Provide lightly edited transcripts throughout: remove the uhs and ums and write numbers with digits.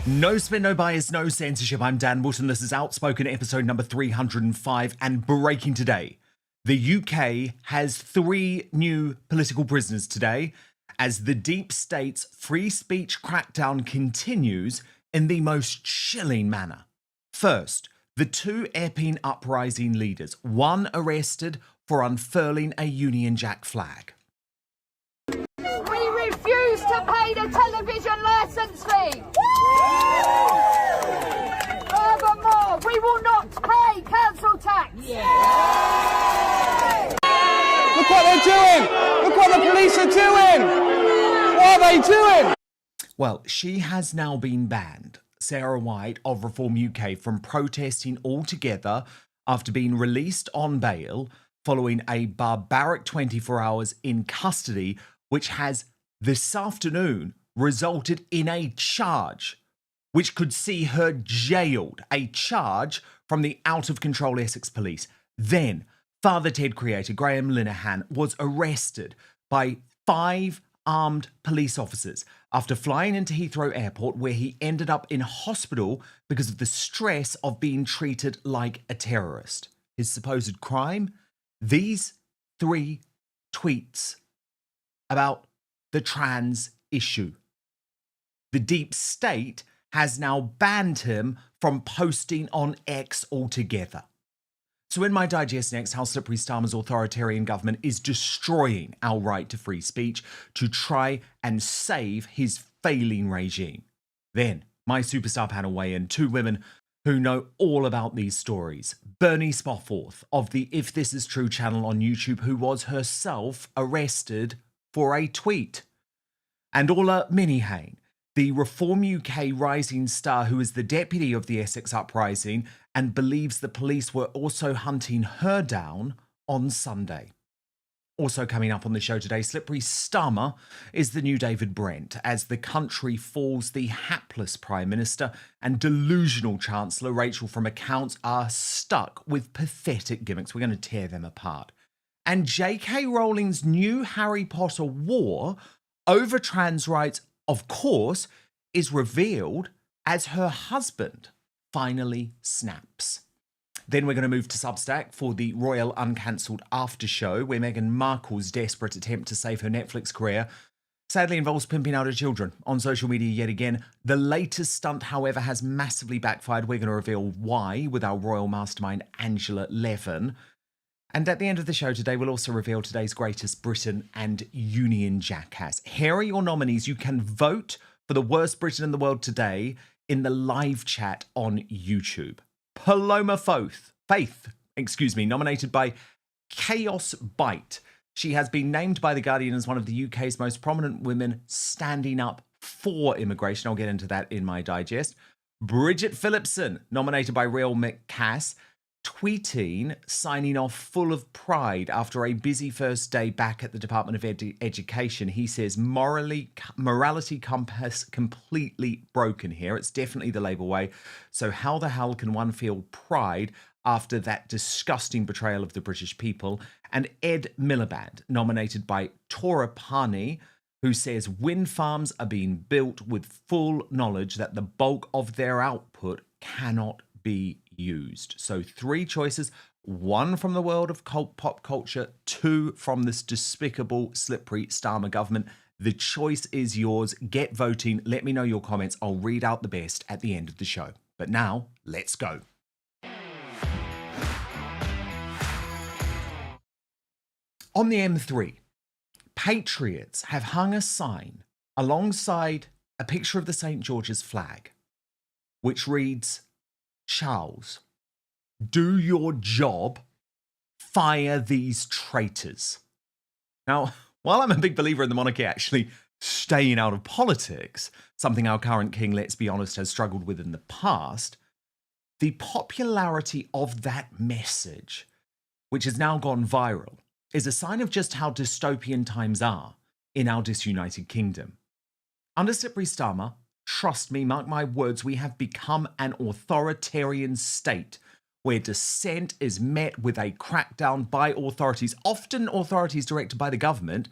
No spin, no bias, no censorship. I'm Dan Wootton. This is Outspoken, episode number 305. And breaking today, the UK has 3 new political prisoners today as the deep state's free speech crackdown continues in the most chilling manner. First, the 2 Epping uprising leaders, one arrested for unfurling a Union Jack flag. We refuse to pay the television licence fee. Furthermore, we will not pay council tax. Look what they're doing! Look what the police are doing! What are they doing? Well, she has now been banned, Sarah White of Reform UK, from protesting altogether after being released on bail following a barbaric 24 hours in custody, which has this afternoon resulted in a charge which could see her jailed, a charge from the out-of-control Essex police. Then, Father Ted creator Graham Linehan was arrested by 5 armed police officers after flying into Heathrow Airport, where he ended up in hospital because of the stress of being treated like a terrorist. His supposed crime? These 3 tweets about the trans issue. The deep state has now banned him from posting on X altogether. So in my digest next, how Slippery Starmer's authoritarian government is destroying our right to free speech to try and save his failing regime. Then, my superstar panel weigh in, 2 women who know all about these stories. Bernie Spofforth of the If This Is True channel on YouTube, who was herself arrested for a tweet. And Orla Linehan, the Reform UK rising star who is the deputy of the Essex uprising and believes the police were also hunting her down on Sunday. Also coming up on the show today, Slippery Starmer is the new David Brent as the country falls the hapless Prime Minister and delusional Chancellor Rachel from accounts are stuck with pathetic gimmicks. We're going to tear them apart. And J.K. Rowling's new Harry Potter war over trans rights, of course, is revealed as her husband finally snaps. Then we're going to move to Substack for the Royal Uncancelled After Show, where Meghan Markle's desperate attempt to save her Netflix career sadly involves pimping out her children on social media yet again. The latest stunt, however, has massively backfired. We're going to reveal why with our royal mastermind, Angela Levin. And at the end of the show today, we'll also reveal today's greatest Britain and Union jackass. Here are your nominees. You can vote for the worst Britain in the world today in the live chat on YouTube. Paloma Faith, nominated by Chaos Bite. She has been named by The Guardian as one of the UK's most prominent women standing up for immigration. I'll get into that in my digest. Bridget Phillipson, nominated by Real McCass, tweeting, signing off full of pride after a busy first day back at the Department of Education. He says, morality compass completely broken here. It's definitely the Labour way. So how the hell can one feel pride after that disgusting betrayal of the British people? And Ed Miliband, nominated by Tora Pani, who says wind farms are being built with full knowledge that the bulk of their output cannot be used. So 3 choices, 1 from the world of pop culture, 2 from this despicable Slippery Starmer government. The choice is yours. Get voting. Let me know your comments. I'll read out the best at the end of the show. But now, let's go. On the M3, patriots have hung a sign alongside a picture of the St. George's flag, which reads, Charles, do your job, fire these traitors. Now, while I'm a big believer in the monarchy actually staying out of politics, something our current king, let's be honest, has struggled with in the past, the popularity of that message, which has now gone viral, is a sign of just how dystopian times are in our disunited kingdom. Under Slippery Starmer, trust me, mark my words, we have become an authoritarian state where dissent is met with a crackdown by authorities, often authorities directed by the government,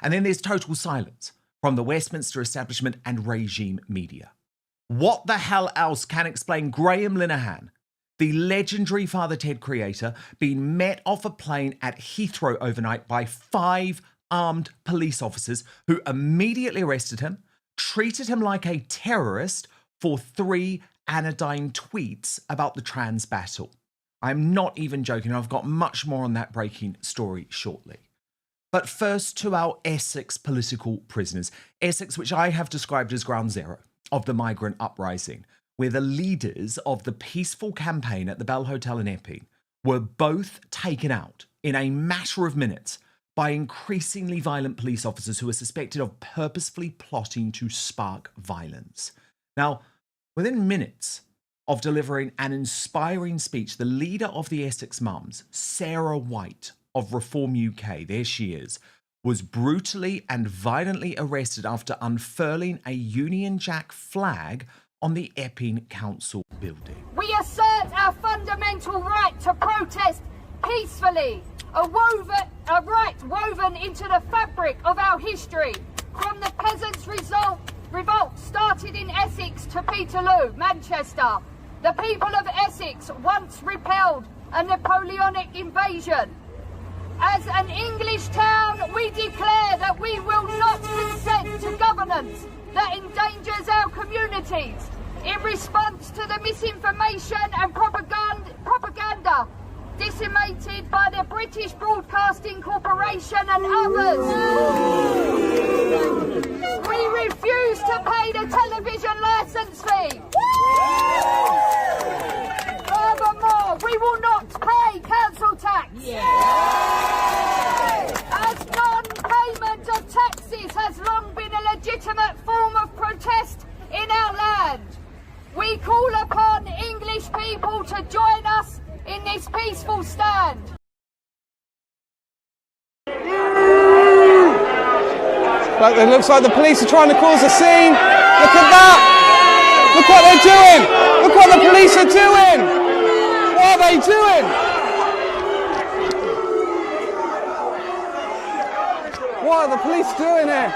and then there's total silence from the Westminster establishment and regime media. What the hell else can explain Graham Linehan, the legendary Father Ted creator, being met off a plane at Heathrow overnight by 5 armed police officers who immediately arrested him, treated him like a terrorist for 3 anodyne tweets about the trans battle? I'm not even joking. I've got much more on that breaking story shortly. But first to our Essex political prisoners. Essex, which I have described as ground zero of the migrant uprising, where the leaders of the peaceful campaign at the Bell Hotel in Epping were both taken out in a matter of minutes by increasingly violent police officers who were suspected of purposefully plotting to spark violence. Now, within minutes of delivering an inspiring speech, the leader of the Essex Mums, Sarah White of Reform UK, there she is, was brutally and violently arrested after unfurling a Union Jack flag on the Epping Council building. We assert our fundamental right to protest peacefully, a right woven into the fabric of our history, from the peasants' revolt started in Essex to Peterloo, Manchester. The people of Essex once repelled a Napoleonic invasion. As an English town, we declare that we will not consent to governance that endangers our communities. In response to the misinformation and propaganda disseminated by the British Broadcasting Corporation and others, we refuse to pay the television licence fee. Furthermore, we will not pay council tax. As non-payment of taxes has long been a legitimate form of protest in our land, we call upon English people to join us in this peaceful stand. But it looks like the police are trying to cause a scene. Look at that! Look what they're doing! Look what the police are doing! What are they doing? What are the police doing here?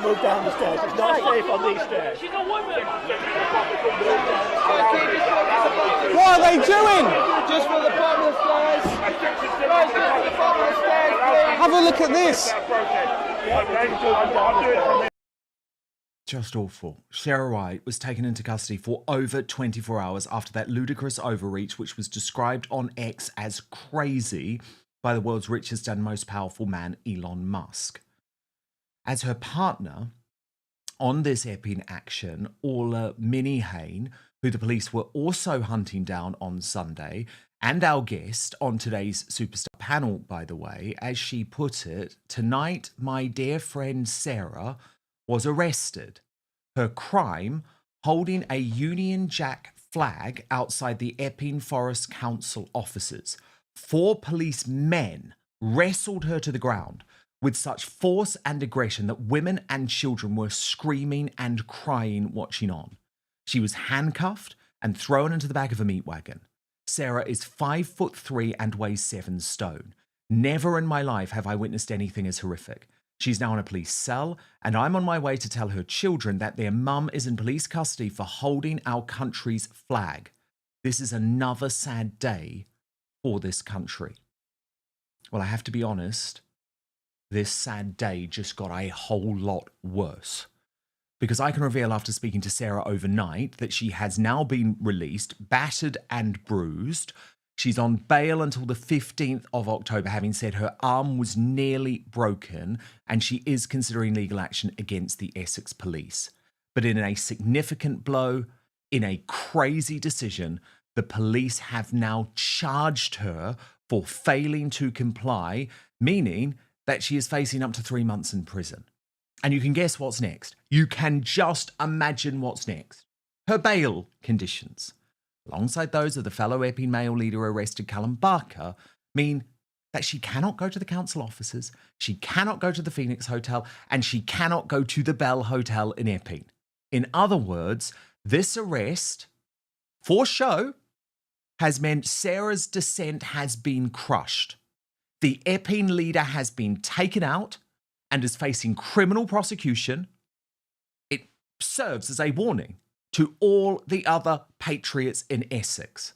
Move down the stairs. It's not safe on these stairs. She's a woman. What are they doing? Just for the bottom of the stairs. Have a look at this. Just awful. Sarah White was taken into custody for over 24 hours after that ludicrous overreach, which was described on X as crazy by the world's richest and most powerful man, Elon Musk. As her partner on this Epping action, Orla Minihane, who the police were also hunting down on Sunday, and our guest on today's Superstar panel, by the way, as she put it, tonight my dear friend Sarah was arrested. Her crime, holding a Union Jack flag outside the Epping Forest Council offices. 4 policemen wrestled her to the ground with such force and aggression that women and children were screaming and crying watching on. She was handcuffed and thrown into the back of a meat wagon. Sarah is 5'3" and weighs 7 stone. Never in my life have I witnessed anything as horrific. She's now in a police cell, and I'm on my way to tell her children that their mum is in police custody for holding our country's flag. This is another sad day for this country. Well, I have to be honest, this sad day just got a whole lot worse. Because I can reveal after speaking to Sarah overnight that she has now been released, battered and bruised. She's on bail until the 15th of October, having said her arm was nearly broken, and she is considering legal action against the Essex police. But in a significant blow, in a crazy decision, the police have now charged her for failing to comply, meaning that she is facing up to 3 months in prison. And you can guess what's next. You can just imagine what's next. Her bail conditions, alongside those of the fellow Epping male leader arrested Callum Barker, mean that she cannot go to the council offices, she cannot go to the Phoenix Hotel, and she cannot go to the Bell Hotel in Epping. In other words, this arrest, for show, has meant Sarah's descent has been crushed. The Epping leader has been taken out, and is facing criminal prosecution, it serves as a warning to all the other patriots in Essex.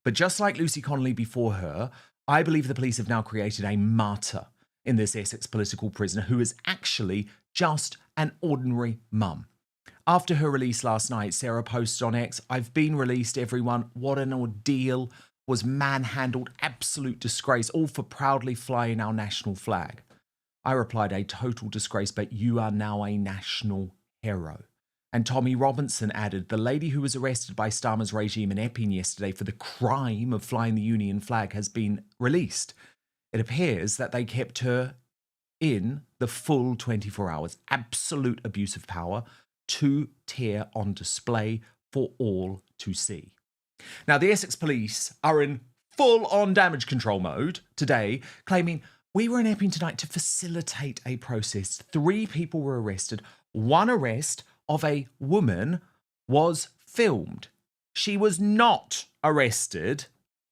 But just like Lucy Connolly before her, I believe the police have now created a martyr in this Essex political prisoner who is actually just an ordinary mum. After her release last night, Sarah posted on X, "I've been released, everyone. What an ordeal. Was manhandled, absolute disgrace, all for proudly flying our national flag." I replied, "A total disgrace, but you are now a national hero." And Tommy Robinson added, "The lady who was arrested by Starmer's regime in Epping yesterday for the crime of flying the Union flag has been released. It appears that they kept her in the full 24 hours. Absolute abuse of power, to tear on display for all to see." Now, the Essex police are in full-on damage control mode today, claiming, "We were in Epping tonight to facilitate a process. 3 people were arrested. One arrest of a woman was filmed. She was not arrested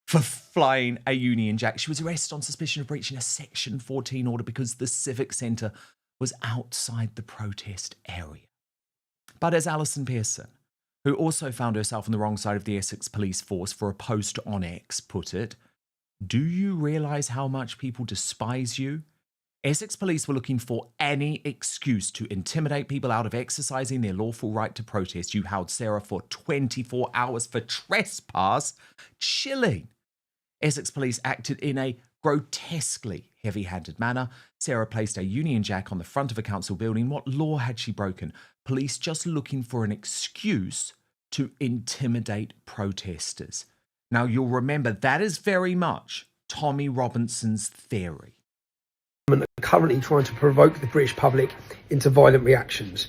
for flying a Union Jack. She was arrested on suspicion of breaching a Section 14 order because the Civic Centre was outside the protest area." But as Alison Pearson, who also found herself on the wrong side of the Essex police force for a post on X, put it, "Do you realise how much people despise you? Essex police were looking for any excuse to intimidate people out of exercising their lawful right to protest. You held Sarah for 24 hours for trespass. Chilling. Essex police acted in a grotesquely heavy-handed manner. Sarah placed a Union Jack on the front of a council building. What law had she broken? Police just looking for an excuse to intimidate protesters." Now, you'll remember that is very much Tommy Robinson's theory. Are currently trying to provoke the British public into violent reactions.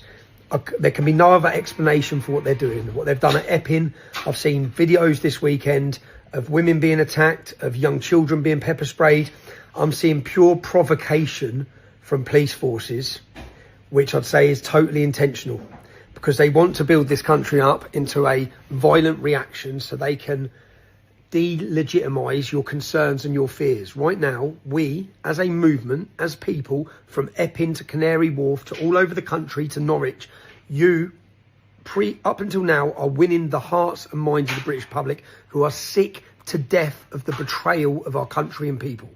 There can be no other explanation for what they're doing. What they've done at Epping, I've seen videos this weekend of women being attacked, of young children being pepper sprayed. I'm seeing pure provocation from police forces, which I'd say is totally intentional, because they want to build this country up into a violent reaction so they can delegitimise your concerns and your fears. Right now, we, as a movement, as people, from Epping to Canary Wharf to all over the country to Norwich, up until now, are winning the hearts and minds of the British public, who are sick to death of the betrayal of our country and people.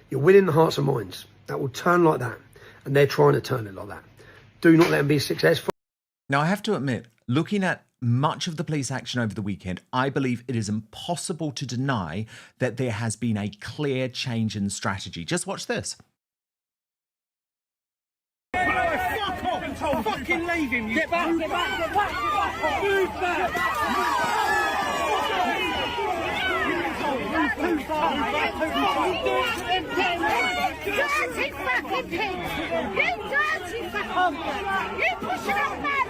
You're winning the hearts and minds. That will turn like that, and they're trying to turn it like that. Do not let them be successful. Now, I have to admit, looking at much of the police action over the weekend, I believe it is impossible to deny that there has been a clear change in strategy. Just watch this. Fuck off! Fucking leave him! Get back! Get back! Get back! Move back! Dirty fucking pigs! You dirty fucking pigs! You pushing us back!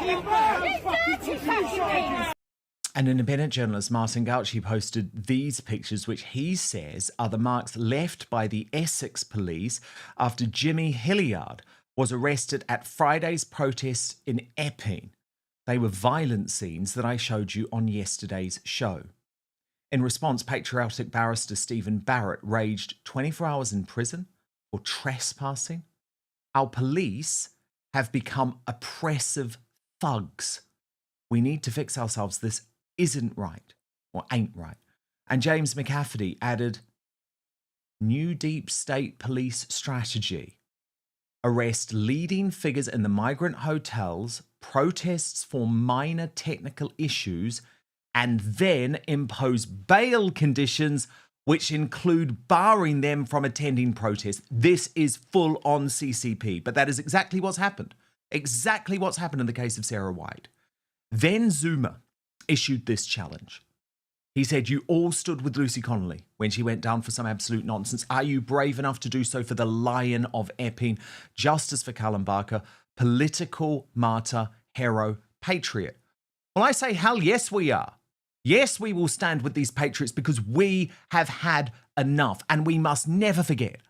You dirty fucking pigs! An independent journalist, Martin Gauci, posted these pictures, which he says are the marks left by the Essex police after Jimmy Hilliard was arrested at Friday's protests in Epping. They were violent scenes that I showed you on yesterday's show. In response, patriotic barrister Stephen Barrett raged 24 hours in prison for trespassing. Our police have become oppressive thugs. We need to fix ourselves. This isn't right, or ain't right. And James McCafferty added, new deep state police strategy. Arrest leading figures in the migrant hotels, protests for minor technical issues, and then impose bail conditions which include barring them from attending protests. This is full on CCP, but that is exactly what's happened. Exactly what's happened in the case of Sarah White. Then Zuma issued this challenge. He said, you all stood with Lucy Connolly when she went down for some absolute nonsense. Are you brave enough to do so for the Lion of Epping? Justice for Callum Barker, political martyr, hero, patriot. Well, I say, hell yes, we are. Yes, we will stand with these patriots because we have had enough. And we must never forget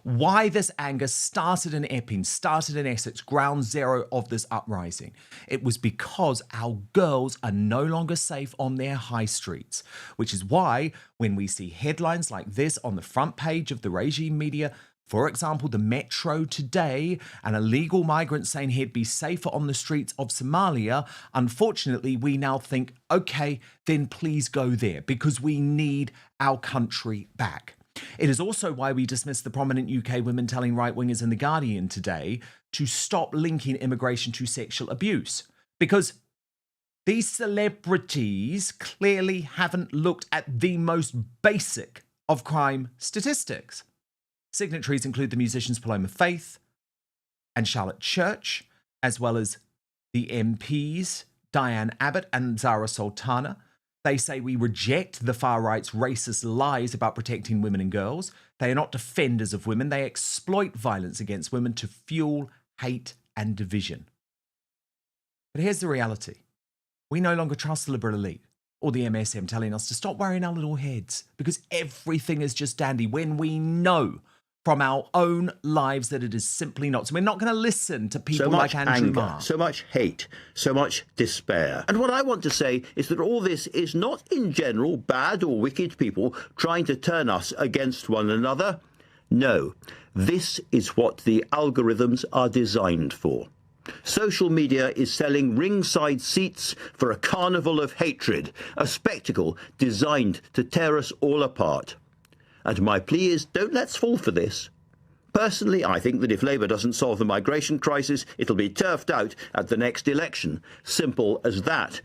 why this anger started in Epping, started in Essex, ground zero of this uprising. It was because our girls are no longer safe on their high streets, which is why when we see headlines like this on the front page of the regime media, For example, the Metro today, an illegal migrant saying he'd be safer on the streets of Somalia. Unfortunately, we now think, okay, then please go there because we need our country back. It is also why we dismiss the prominent UK women telling right-wingers in The Guardian today to stop linking immigration to sexual abuse. Because these celebrities clearly haven't looked at the most basic of crime statistics. Signatories include the musicians Paloma Faith and Charlotte Church, as well as the MPs Diane Abbott and Zara Sultana. They say we reject the far right's racist lies about protecting women and girls. They are not defenders of women. They exploit violence against women to fuel hate and division. But here's the reality. We no longer trust the liberal elite or the MSM telling us to stop worrying our little heads because everything is just dandy when we know from our own lives that it is simply not. So we're not going to listen to people like Andrew Marr. So much hate, so much despair. And what I want to say is that all this is not in general bad or wicked people trying to turn us against one another. No, this is what the algorithms are designed for. Social media is selling ringside seats for a carnival of hatred, a spectacle designed to tear us all apart. And my plea is, don't let's fall for this. Personally, I think that if Labour doesn't solve the migration crisis, it'll be turfed out at the next election. Simple as that.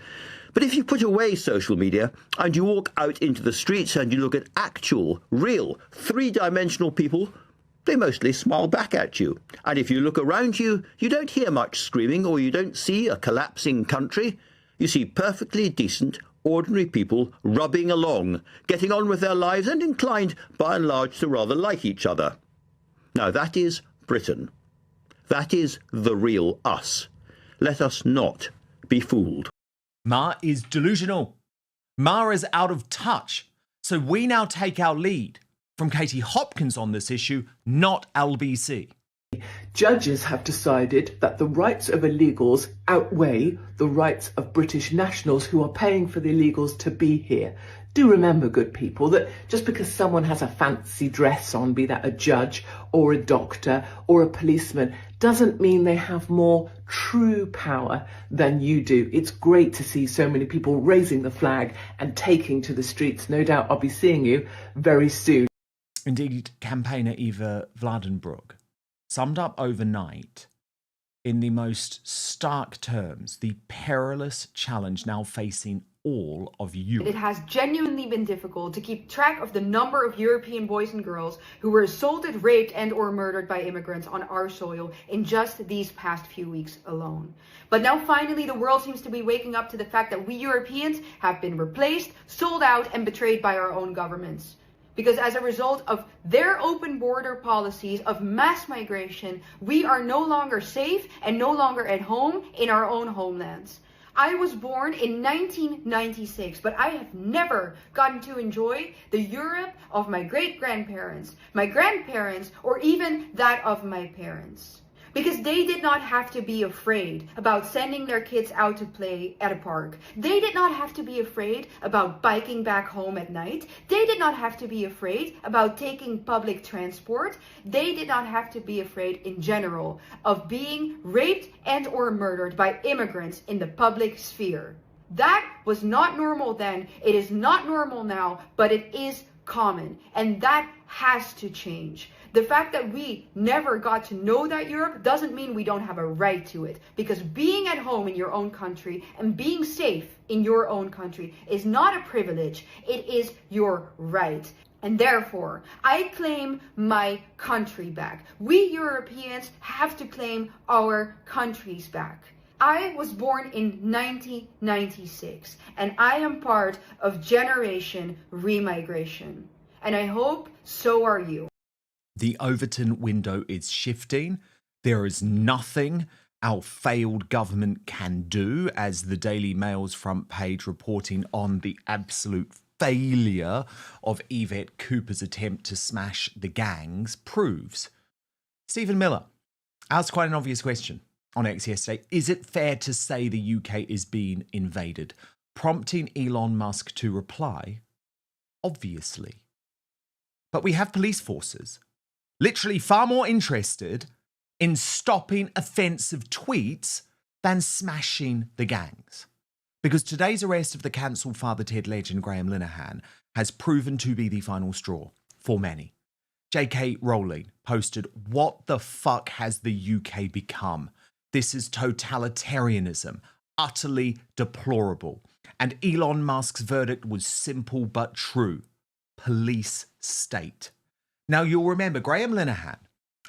But if you put away social media and you walk out into the streets and you look at actual, real, three-dimensional people, they mostly smile back at you. And if you look around you, you don't hear much screaming or you don't see a collapsing country. You see perfectly decent, ordinary people rubbing along, getting on with their lives and inclined, by and large, to rather like each other. Now, that is Britain. That is the real us. Let us not be fooled. Marr is delusional. Marr is out of touch. So we now take our lead from Katie Hopkins on this issue, not LBC. Judges have decided that the rights of illegals outweigh the rights of British nationals who are paying for the illegals to be here. Do remember, good people, that just because someone has a fancy dress on, be that a judge or a doctor or a policeman, doesn't mean they have more true power than you do. It's great to see so many people raising the flag and taking to the streets. No doubt I'll be seeing you very soon. Indeed, campaigner Eva Vladenbroek summed up overnight in the most stark terms the perilous challenge now facing all of Europe. It has genuinely been difficult to keep track of the number of European boys and girls who were assaulted, raped and or murdered by immigrants on our soil in just these past few weeks alone. But now finally the world seems to be waking up to the fact that we Europeans have been replaced, sold out and betrayed by our own governments. Because as a result of their open border policies of mass migration, we are no longer safe and no longer at home in our own homelands. I was born in 1996, but I have never gotten to enjoy the Europe of my great-grandparents, my grandparents, or even that of my parents. Because they did not have to be afraid about sending their kids out to play at a park. They did not have to be afraid about biking back home at night. They did not have to be afraid about taking public transport. They did not have to be afraid in general of being raped and or murdered by immigrants in the public sphere. That was not normal then. It is not normal now, but it is common, and that has to change. The fact that we never got to know that Europe doesn't mean we don't have a right to it, because being at home in your own country and being safe in your own country is not a privilege, it is your right. And therefore, I claim my country back. We Europeans have to claim our countries back. I was born in 1996, and I am part of Generation Remigration. And I hope so are you. The Overton window is shifting. There is nothing our failed government can do, as the Daily Mail's front page reporting on the absolute failure of Yvette Cooper's attempt to smash the gangs proves. Stephen Miller asked quite an obvious question on X yesterday. Is it fair to say the UK is being invaded? Prompting Elon Musk to reply, obviously. But we have police forces, literally far more interested in stopping offensive tweets than smashing the gangs. Because today's arrest of the cancelled Father Ted legend Graham Linehan has proven to be the final straw for many. J.K. Rowling posted, "What the fuck has the UK become? This is totalitarianism, utterly deplorable." And Elon Musk's verdict was simple but true. Police state. Now, you'll remember Graham Linehan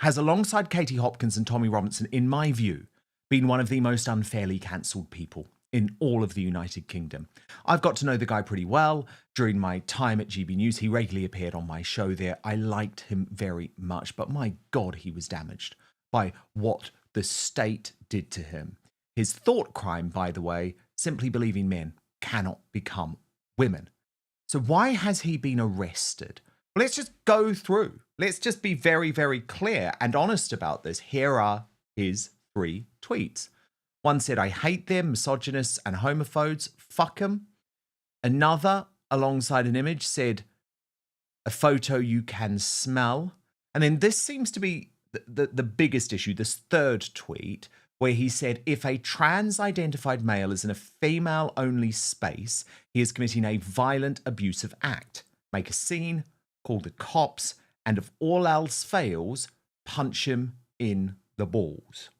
has, alongside Katie Hopkins and Tommy Robinson, in my view, been one of the most unfairly cancelled people in all of the United Kingdom. I've got to know the guy pretty well. During my time at GB News, he regularly appeared on my show there. I liked him very much, but my God, he was damaged by what the state did to him. His thought crime, by the way, simply believing men cannot become women. So why has he been arrested? Well, let's just go through. Let's just be very, very clear and honest about this. Here are his 3 tweets. One said, "I hate them, misogynists and homophobes, fuck them." Another, alongside an image, said, "A photo you can smell." And then this seems to be the biggest issue, this 3rd tweet, where he said, "If a trans-identified male is in a female-only space, he is committing a violent, abusive act. Make a scene, call the cops, and if all else fails, punch him in the balls."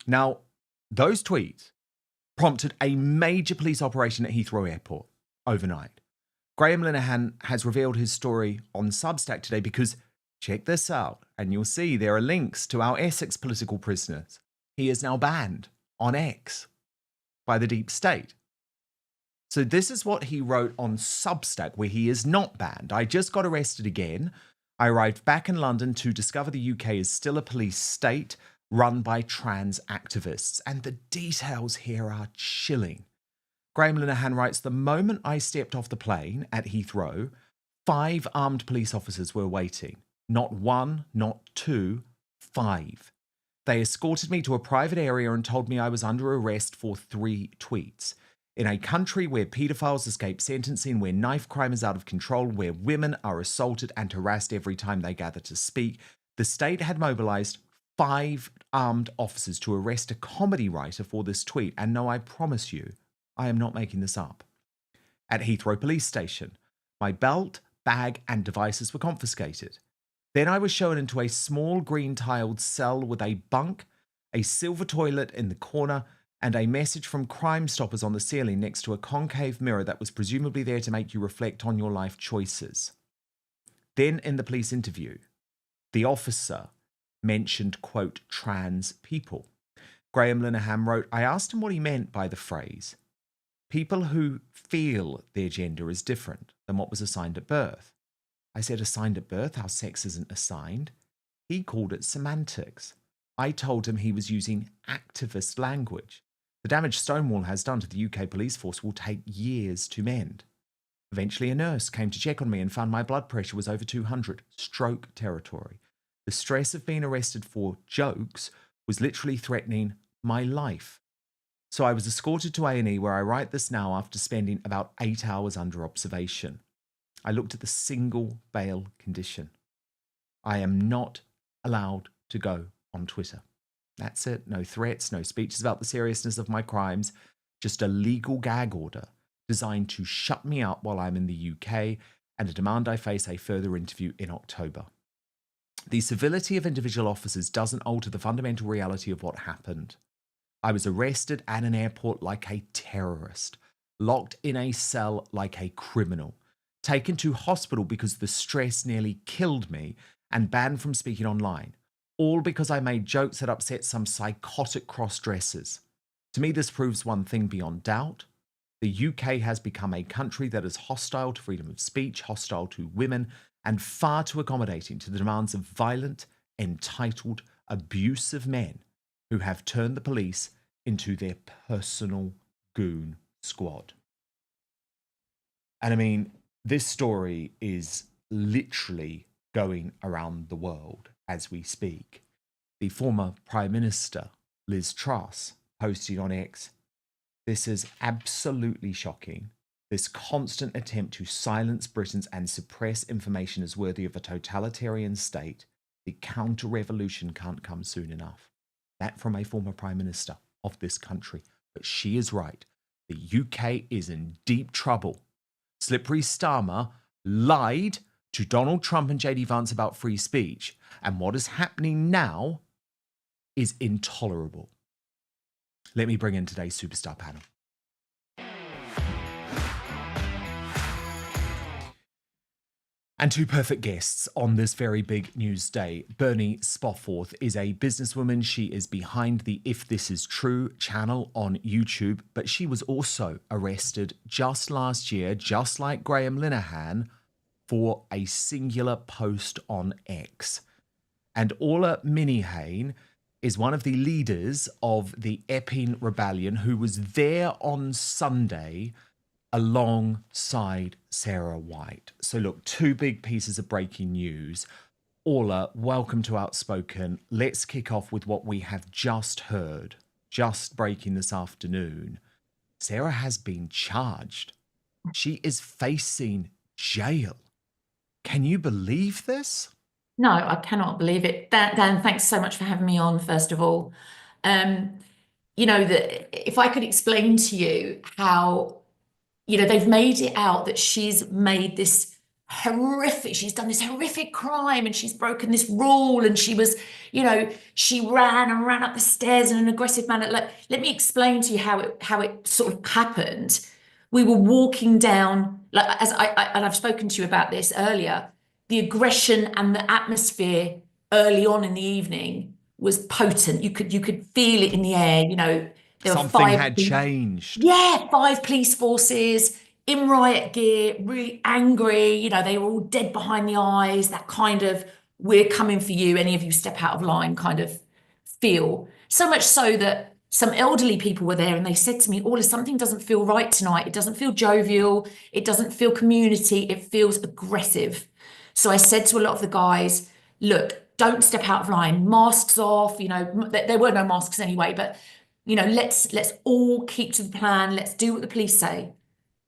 Now, those tweets prompted a major police operation at Heathrow Airport overnight. Graham Linehan has revealed his story on Substack today because, check this out, and you'll see there are links to our Essex political prisoners. He is now banned on X by the deep state. So this is what he wrote on Substack, where he is not banned. "I just got arrested again. I arrived back in London to discover the UK is still a police state run by trans activists." And the details here are chilling. Graham Linehan writes, "The moment I stepped off the plane at Heathrow, 5 armed police officers were waiting. Not 1, not 2, 5. They escorted me to a private area and told me I was under arrest for 3 tweets. In a country where paedophiles escape sentencing, where knife crime is out of control, where women are assaulted and harassed every time they gather to speak, the state had mobilized 5 armed officers to arrest a comedy writer for this tweet. And no, I promise you, I am not making this up. At Heathrow Police Station, my belt, bag, and devices were confiscated. Then I was shown into a small green-tiled cell with a bunk, a silver toilet in the corner, and a message from Crime Stoppers on the ceiling next to a concave mirror that was presumably there to make you reflect on your life choices." Then in the police interview, the officer mentioned, quote, "trans people." Graham Linehan wrote, "I asked him what he meant by the phrase, people who feel their gender is different than what was assigned at birth. I said, assigned at birth? Our sex isn't assigned. He called it semantics. I told him he was using activist language. The damage Stonewall has done to the UK police force will take years to mend. Eventually a nurse came to check on me and found my blood pressure was over 200, stroke territory. The stress of being arrested for jokes was literally threatening my life. So I was escorted to A&E, where I write this now after spending about 8 hours under observation. I looked at the single bail condition. I am not allowed to go on Twitter. That's it. No threats, no speeches about the seriousness of my crimes, just a legal gag order designed to shut me up while I'm in the UK and a demand I face a further interview in October. The civility of individual officers doesn't alter the fundamental reality of what happened. I was arrested at an airport like a terrorist, locked in a cell like a criminal, taken to hospital because the stress nearly killed me, and banned from speaking online, all because I made jokes that upset some psychotic cross-dressers. To me, this proves one thing beyond doubt. The UK has become a country that is hostile to freedom of speech, hostile to women, and far too accommodating to the demands of violent, entitled, abusive men who have turned the police into their personal goon squad. And I mean, this story is literally going around the world as we speak. The former Prime Minister, Liz Truss, posted on X, "This is absolutely shocking. This constant attempt to silence Britons and suppress information is worthy of a totalitarian state. The counter-revolution can't come soon enough. That from a former Prime Minister of this country. But she is right. The UK is in deep trouble. Slippery Starmer lied to Donald Trump and JD Vance about free speech. And what is happening now is intolerable. Let me bring in today's superstar panel. And two perfect guests on this very big news day. Bernie Spofforth is a businesswoman. She is behind the If This Is True channel on YouTube, but she was also arrested just last year, just like Graham Linehan, for a singular post on X. And Orla Minihane is one of the leaders of the Epping rebellion who was there on Sunday alongside Sarah White. So look, two big pieces of breaking news. Orla, welcome to Outspoken. Let's kick off with what we have just heard, just breaking this afternoon. Sarah has been charged. She is facing jail. Can you believe this? No, I cannot believe it. Dan, thanks so much for having me on, first of all. You know, if I could explain to you how, you know, they've made it out that she's made this she's done this horrific crime and she's broken this rule and she was, you know, she ran up the stairs in an aggressive manner. Let me explain to you how it sort of happened. We were walking down, and I've spoken to you about this earlier, the aggression and the atmosphere early on in the evening was potent. You could feel it in the air, you know. Something had changed. Yeah, 5 police forces in riot gear, really angry. You know, they were all dead behind the eyes, that kind of, we're coming for you, any of you step out of line kind of feel. So much so that some elderly people were there and they said to me, Orla, something doesn't feel right tonight. It doesn't feel jovial. It doesn't feel community. It feels aggressive. So I said to a lot of the guys, look, don't step out of line, masks off. You know, there were no masks anyway, but you know, let's all keep to the plan. Let's do what the police say.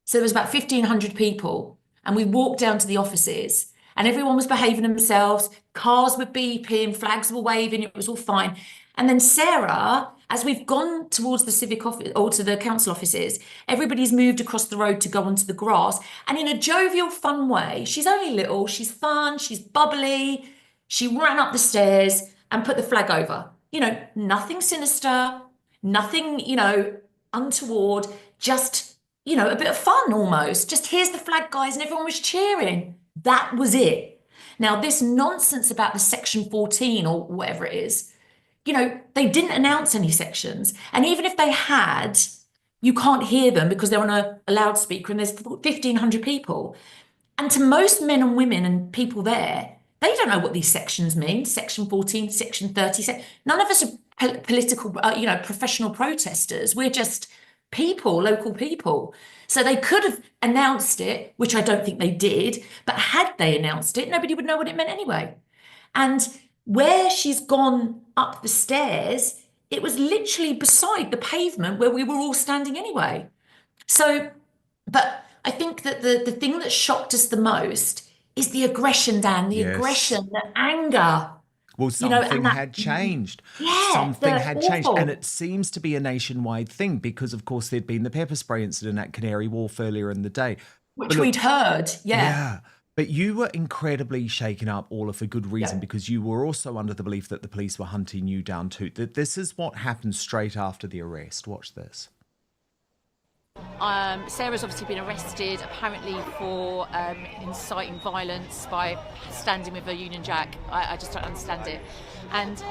So there was about 1,500 people and we walked down to the offices and everyone was behaving themselves. Cars were beeping, flags were waving. It was all fine. And then Sarah, as we've gone towards the civic office or to the council offices, everybody's moved across the road to go onto the grass. And in a jovial, fun way, she's only little, she's fun, she's bubbly. She ran up the stairs and put the flag over. You know, nothing sinister. Nothing, you know, untoward, just, you know, a bit of fun almost. Just here's the flag, guys, and everyone was cheering. That was it. Now, this nonsense about the Section 14 or whatever it is, you know, they didn't announce any sections. And even if they had, you can't hear them because they're on a loudspeaker and there's 1,500 people. And to most men and women and people there, they don't know what these sections mean. Section 14, Section 30. None of us are political, you know, professional protesters. We're just people, local people. So they could have announced it, which I don't think they did. But had they announced it, nobody would know what it meant anyway. And where she's gone up the stairs, it was literally beside the pavement where we were all standing anyway. So, but I think that the thing that shocked us the most is the aggression, Dan, the aggression, the anger. Well, something had changed. Yeah, something had changed. awful. And it seems to be a nationwide thing because, of course, there'd been the pepper spray incident at Canary Wharf earlier in the day. Which we'd heard, Yeah. But you were incredibly shaken up, Orla, for good reason, because you were also under the belief that the police were hunting you down too. That this is what happened straight after the arrest. Watch this. Sarah's obviously been arrested, apparently for inciting violence by standing with a Union Jack. I just don't understand it. And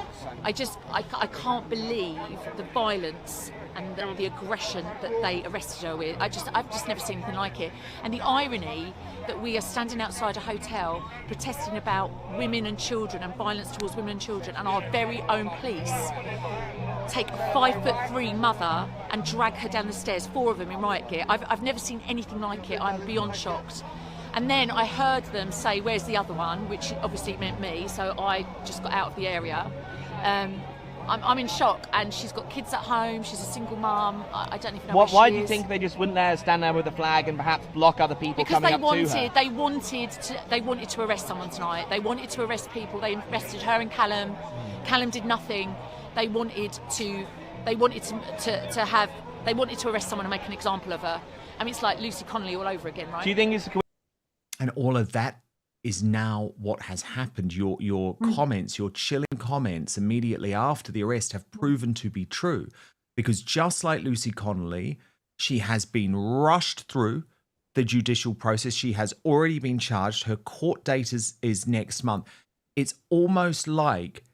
I can't believe the violence and the aggression that they arrested her with. I've just never seen anything like it. And the irony that we are standing outside a hotel protesting about women and children and violence towards women and children, and our very own police take a 5'3" mother and drag her down the stairs, 4 of them in riot gear. I've never seen anything like it. I'm beyond shocked. And then I heard them say, where's the other one? Which obviously meant me, so I just got out of the area. I'm in shock, and she's got kids at home. She's a single mum. I don't even know Why where do she you is. think they just wouldn't let her stand there with a flag and perhaps block other people Because coming up to her? they wanted to arrest someone tonight. They wanted to arrest people. They arrested her and Callum. Callum did nothing. They wanted to arrest someone and make an example of her. I mean, it's like Lucy Connolly all over again, right? Do you think it's And all of that is now what has happened. Your comments, your chilling comments immediately after the arrest have proven to be true. Because just like Lucy Connolly, she has been rushed through the judicial process. She has already been charged. Her court date is next month. It's almost like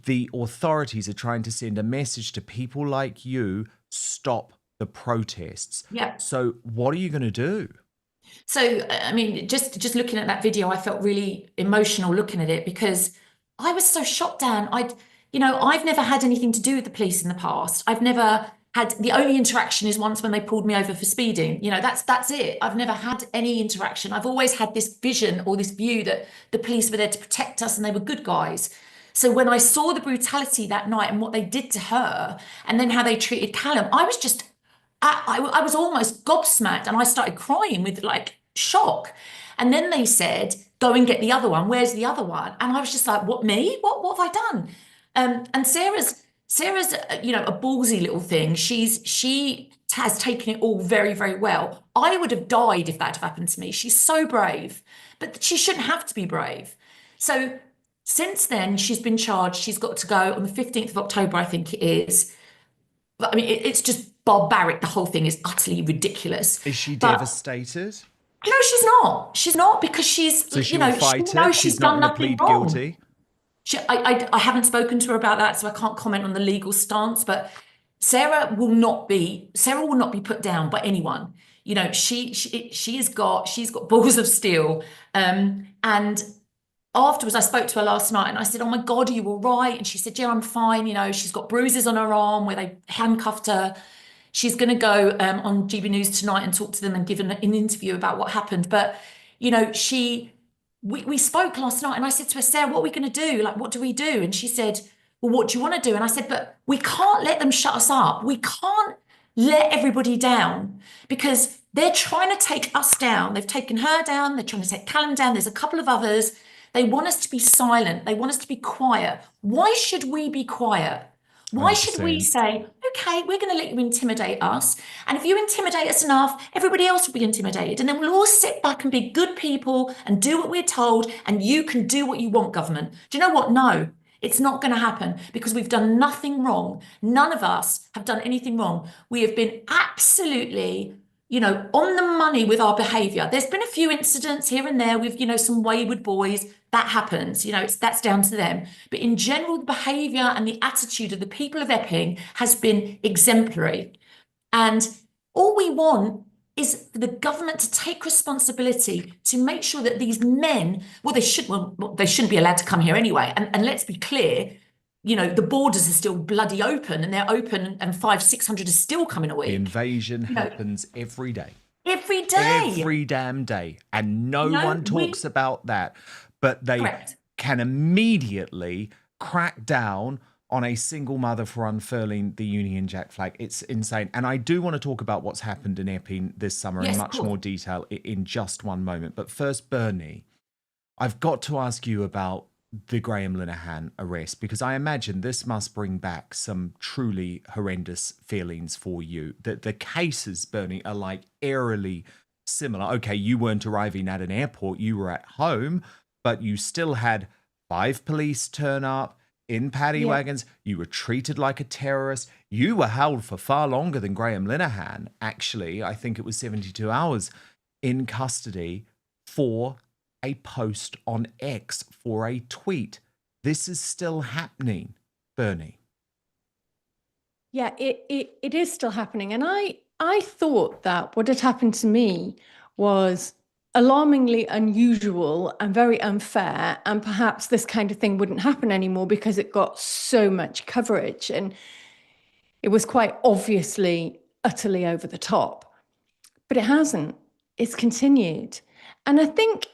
the authorities are trying to send a message to people like you, stop the protests. Yeah. So what are you going to do? So, I mean, just looking at that video, I felt really emotional looking at it because I was so shot down. I've never had anything to do with the police in the past. I've never had, the only interaction is once when they pulled me over for speeding. That's it. I've never had any interaction. I've always had this vision or this view that the police were there to protect us and they were good guys. So when I saw the brutality that night and what they did to her and then how they treated Callum, I was almost gobsmacked and I started crying with shock. And then they said, go and get the other one. Where's the other one? And I was just like, what, me? What have I done? And Sarah's a ballsy little thing. She has taken it all very, very well. I would have died if that had happened to me. She's so brave, but she shouldn't have to be brave. So since then, she's been charged. She's got to go on the 15th of October, I think it is. I mean, it's just barbaric. The whole thing is utterly ridiculous. Is she devastated? No, she's not. She's not because she's, so she will fight it. She's not done going to nothing plead wrong. guilty. I haven't spoken to her about that, so I can't comment on the legal stance. But Sarah will not be put down by anyone. She's got balls of steel. And afterwards, I spoke to her last night and I said, oh my God, are you all right? And she said, yeah, I'm fine. She's got bruises on her arm where they handcuffed her. She's going to go on GB News tonight and talk to them and give an interview about what happened. But, we spoke last night and I said to her, Sarah, what are we going to do? What do we do? And she said, well, what do you want to do? And I said, but we can't let them shut us up. We can't let everybody down because they're trying to take us down. They've taken her down. They're trying to take Callum down. There's a couple of others. They want us to be silent. They want us to be quiet. Why should we be quiet? Why should we say, okay, we're going to let you intimidate us. And if you intimidate us enough, everybody else will be intimidated. And then we'll all sit back and be good people and do what we're told. And you can do what you want, government. Do you know what? No, it's not going to happen because we've done nothing wrong. None of us have done anything wrong. We have been absolutely on the money with our behaviour. There's been a few incidents here and there with, some wayward boys. That happens, that's down to them. But in general, the behaviour and the attitude of the people of Epping has been exemplary. And all we want is for the government to take responsibility to make sure that these men, they shouldn't be allowed to come here anyway. And let's be clear, the borders are still bloody open and they're open and 500-600 are still coming a week. The invasion happens every day. Every day. Every damn day. And no one talks about that. But they can immediately crack down on a single mother for unfurling the Union Jack flag. It's insane. And I do want to talk about what's happened in Epping this summer in much more detail in just one moment. But first, Bernie, I've got to ask you about the Graham Linehan arrest, because I imagine this must bring back some truly horrendous feelings for you. The cases, Bernie, are eerily similar. Okay, you weren't arriving at an airport, you were at home, but you still had 5 police turn up in paddy wagons. You were treated like a terrorist. You were held for far longer than Graham Linehan. Actually, I think it was 72 hours in custody for a post on X, for a tweet. This is still happening, Bernie. Yeah, it is still happening. And I thought that what had happened to me was alarmingly unusual and very unfair, and perhaps this kind of thing wouldn't happen anymore because it got so much coverage and it was quite obviously utterly over the top. But it hasn't. It's continued. And I think,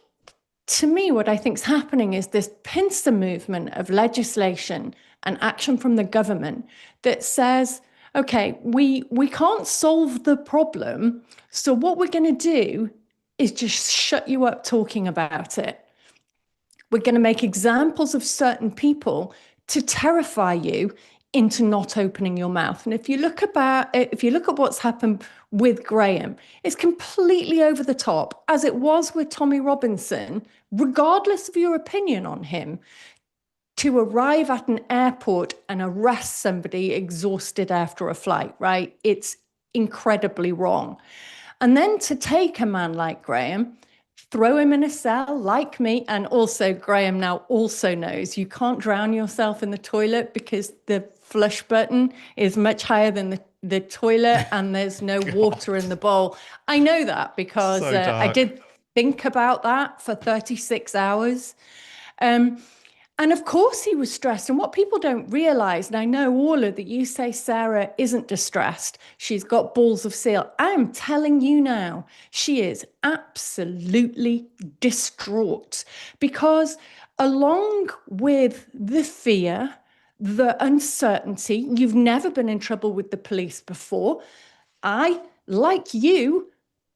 to me, what I think is happening is this pincer movement of legislation and action from the government that says, okay, we can't solve the problem, so what we're going to do is just shut you up talking about it. We're going to make examples of certain people to terrify you into not opening your mouth. And if you look at what's happened with Graham, it's completely over the top, as it was with Tommy Robinson, regardless of your opinion on him. To arrive at an airport and arrest somebody exhausted after a flight, right? It's incredibly wrong. And then to take a man like Graham, throw him in a cell like me, and also Graham now also knows you can't drown yourself in the toilet because the flush button is much higher than the toilet and there's no water in the bowl. I know that because I did think about that for 36 hours. And of course he was stressed. And what people don't realize, and I know all of that, you say Sarah isn't distressed. She's got balls of steel. I'm telling you now, she is absolutely distraught because along with the fear, the uncertainty, you've never been in trouble with the police before. I, like you,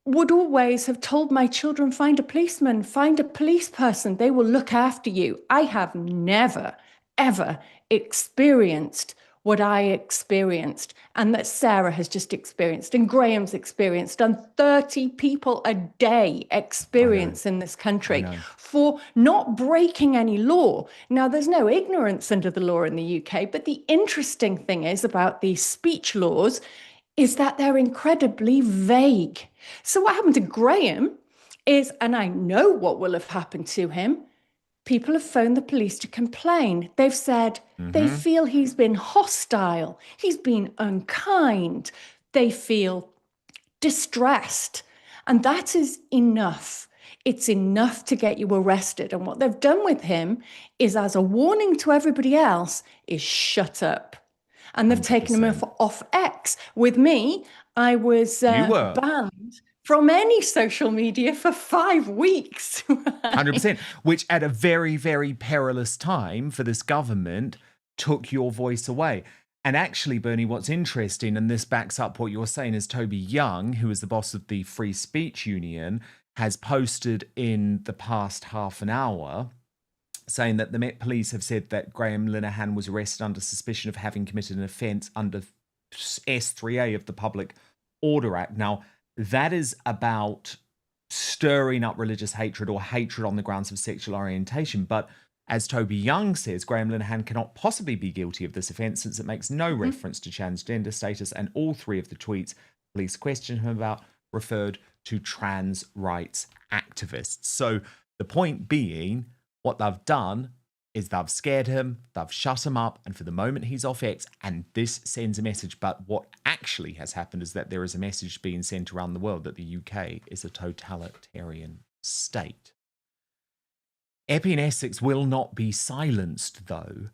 would always have told my children, find a policeman, find a police person, they will look after you. I have never, ever experienced what I experienced and that Sarah has just experienced and Graham's experienced, and 30 people a day experience in this country for not breaking any law. Now, there's no ignorance under the law in the UK, but the interesting thing is about these speech laws is that they're incredibly vague. So what happened to Graham is, and I know what will have happened to him, people have phoned the police to complain. They've said they feel he's been hostile, he's been unkind, they feel distressed. And that is enough. It's enough to get you arrested. And what they've done with him is, as a warning to everybody else, is shut up. And they've 100%. Taken him off X. With me, I was banned from any social media for 5 weeks. 100%, which at a very, very perilous time for this government took your voice away. And actually, Bernie, what's interesting, and this backs up what you're saying, is Toby Young, who is the boss of the Free Speech Union, has posted in the past half an hour saying that the Met Police have said that Graham Linehan was arrested under suspicion of having committed an offence under S3A of the Public Order Act. Now, that is about stirring up religious hatred or hatred on the grounds of sexual orientation. But as Toby Young says, Graham Linehan cannot possibly be guilty of this offence since it makes no reference to transgender status, and all 3 of the tweets police questioned him about referred to trans rights activists. So the point being, what they've done is they've scared him, they've shut him up, and for the moment he's off X, and this sends a message. But what actually has happened is that there is a message being sent around the world that the UK is a totalitarian state. Epping, Essex will not be silenced, though,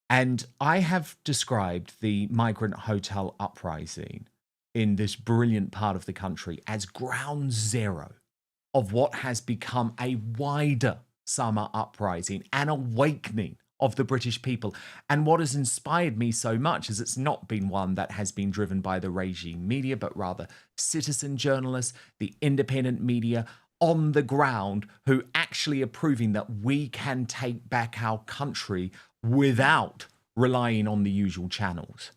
and I have described the migrant hotel uprising in this brilliant part of the country as ground zero of what has become a wider summer uprising, an awakening of the British people. And what has inspired me so much is it's not been one that has been driven by the regime media, but rather citizen journalists, the independent media on the ground, who actually are proving that we can take back our country without relying on the usual channels.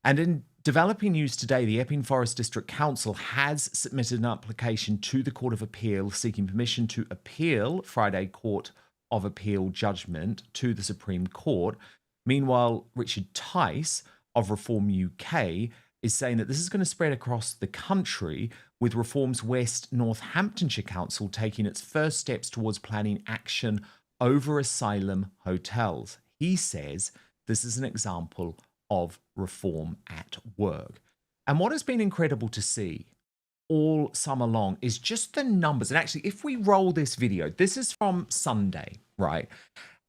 And in developing news today, the Epping Forest District Council has submitted an application to the Court of Appeal seeking permission to appeal Friday Court of Appeal judgment to the Supreme Court. Meanwhile, Richard Tice of Reform UK is saying that this is going to spread across the country, with Reform's West Northamptonshire Council taking its first steps towards planning action over asylum hotels. He says this is an example of reform at work. And what has been incredible to see all summer long is just the numbers. And actually, if we roll this video, this is from Sunday, right?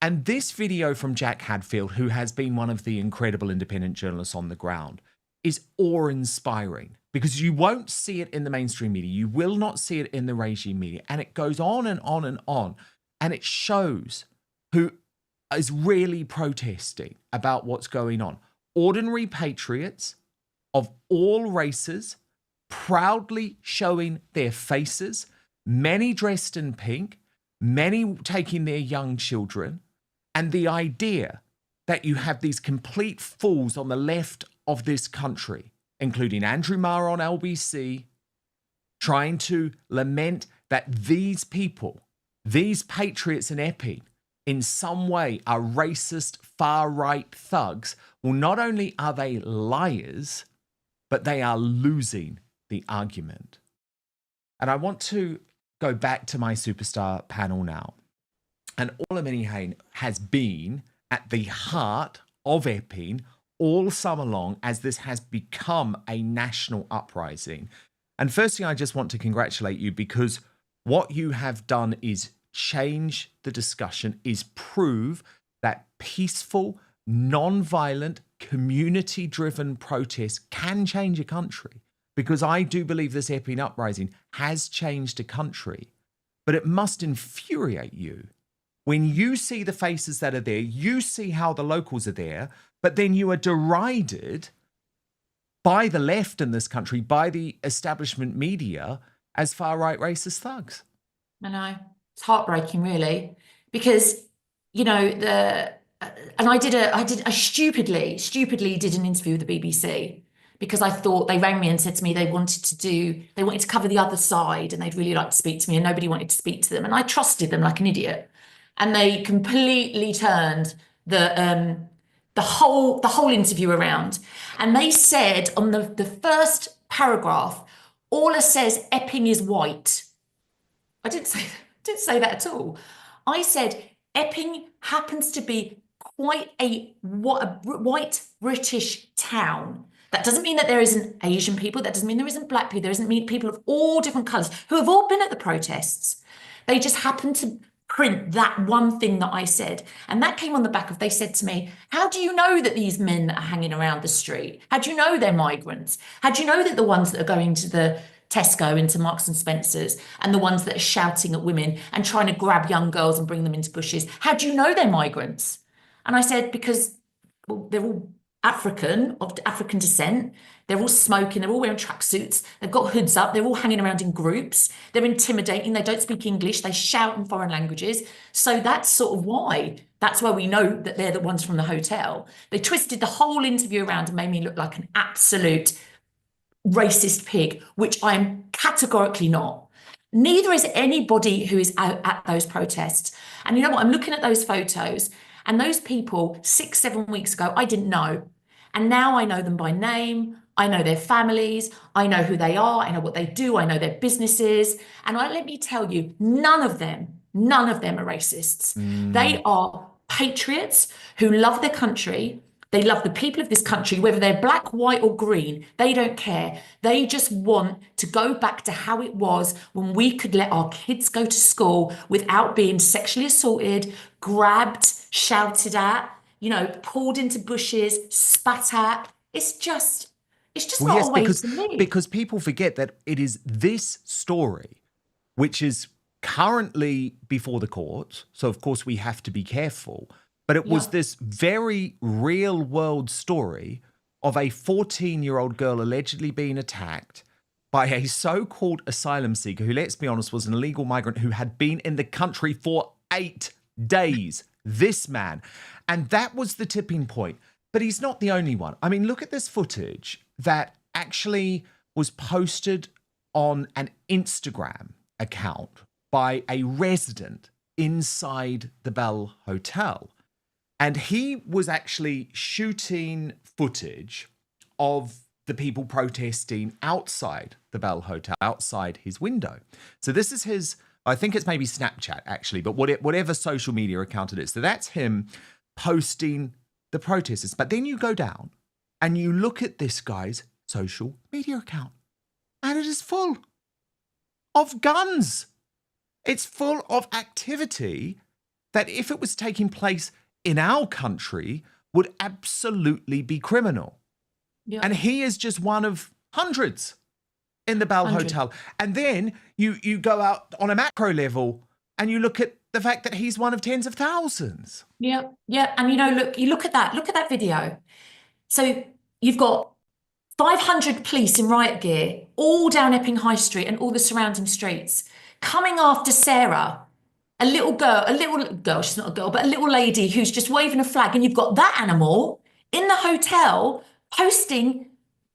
And this video from Jack Hadfield, who has been one of the incredible independent journalists on the ground, is awe-inspiring, because you won't see it in the mainstream media. You will not see it in the regime media. And it goes on and on and on. And it shows who is really protesting about what's going on. Ordinary patriots of all races proudly showing their faces, many dressed in pink, many taking their young children, and the idea that you have these complete fools on the left of this country, including Andrew Marr on LBC, trying to lament that these people, these patriots in Epping, in some way are racist, far-right thugs. Well, not only are they liars, but they are losing the argument. And I want to go back to my superstar panel now. And Orla Linehan has been at the heart of Epping all summer long as this has become a national uprising. And firstly, I just want to congratulate you because what you have done is change the discussion, is prove that peaceful, non-violent, community-driven protest can change a country. Because I do believe this Epping uprising has changed a country. But it must infuriate you when you see the faces that are there, you see how the locals are there, but then you are derided by the left in this country, by the establishment media, as far-right racist thugs. I know. It's heartbreaking, really, because, you know, I stupidly did an interview with the BBC because I thought they rang me and said to me they wanted to cover the other side and they'd really like to speak to me and nobody wanted to speak to them. And I trusted them like an idiot. And they completely turned the whole interview around. And they said on the first paragraph, Orla says Epping is white. I didn't say that at all. I said Epping happens to be quite a white British town. That doesn't mean that there isn't Asian people. That doesn't mean there isn't black people. There isn't people of all different colours who have all been at the protests. They just happen to print that one thing that I said. And that came on the back of, they said to me, how do you know that these men that are hanging around the street, how do you know they're migrants? How do you know that the ones that are going to the Tesco, into Marks and Spencer's, and the ones that are shouting at women and trying to grab young girls and bring them into bushes, how do you know they're migrants? And I said, because they're all African, of African descent. They're all smoking. They're all wearing tracksuits. They've got hoods up. They're all hanging around in groups. They're intimidating. They don't speak English. They shout in foreign languages. So that's sort of why. That's why we know that they're the ones from the hotel. They twisted the whole interview around and made me look like an absolute racist pig, which I'm categorically not. Neither is anybody who is out at those protests. And you know what? I'm looking at those photos and those people 6-7 weeks ago, I didn't know. And now I know them by name. I know their families. I know who they are. I know what they do. I know their businesses. And let me tell you, none of them are racists. They are patriots who love their country. They love the people of this country, whether they're black, white, or green. They don't care. They just want to go back to how it was when we could let our kids go to school without being sexually assaulted, grabbed, shouted at, pulled into bushes, spat at. It's just not a way to live. Because people forget that it is this story which is currently before the courts. So, of course, we have to be careful. But it was this very real world story of a 14-year-old girl allegedly being attacked by a so-called asylum seeker who, let's be honest, was an illegal migrant who had been in the country for 8 days. This man. And that was the tipping point. But he's not the only one. I mean, look at this footage that actually was posted on an Instagram account by a resident inside the Bell Hotel. And he was actually shooting footage of the people protesting outside the Bell Hotel, outside his window. So this is his, I think it's maybe Snapchat actually, but whatever social media account it is. So that's him posting the protesters. But then you go down and you look at this guy's social media account and it is full of guns. It's full of activity that if it was taking place in our country would absolutely be criminal. Yeah. And he is just one of hundreds in the Bell Hotel. And then you go out on a macro level and you look at the fact that he's one of tens of thousands. Yeah, yeah. And look at that video. So you've got 500 police in riot gear all down Epping High Street and all the surrounding streets coming after Sarah, a little girl, she's not a girl, but a little lady who's just waving a flag. And you've got that animal in the hotel posting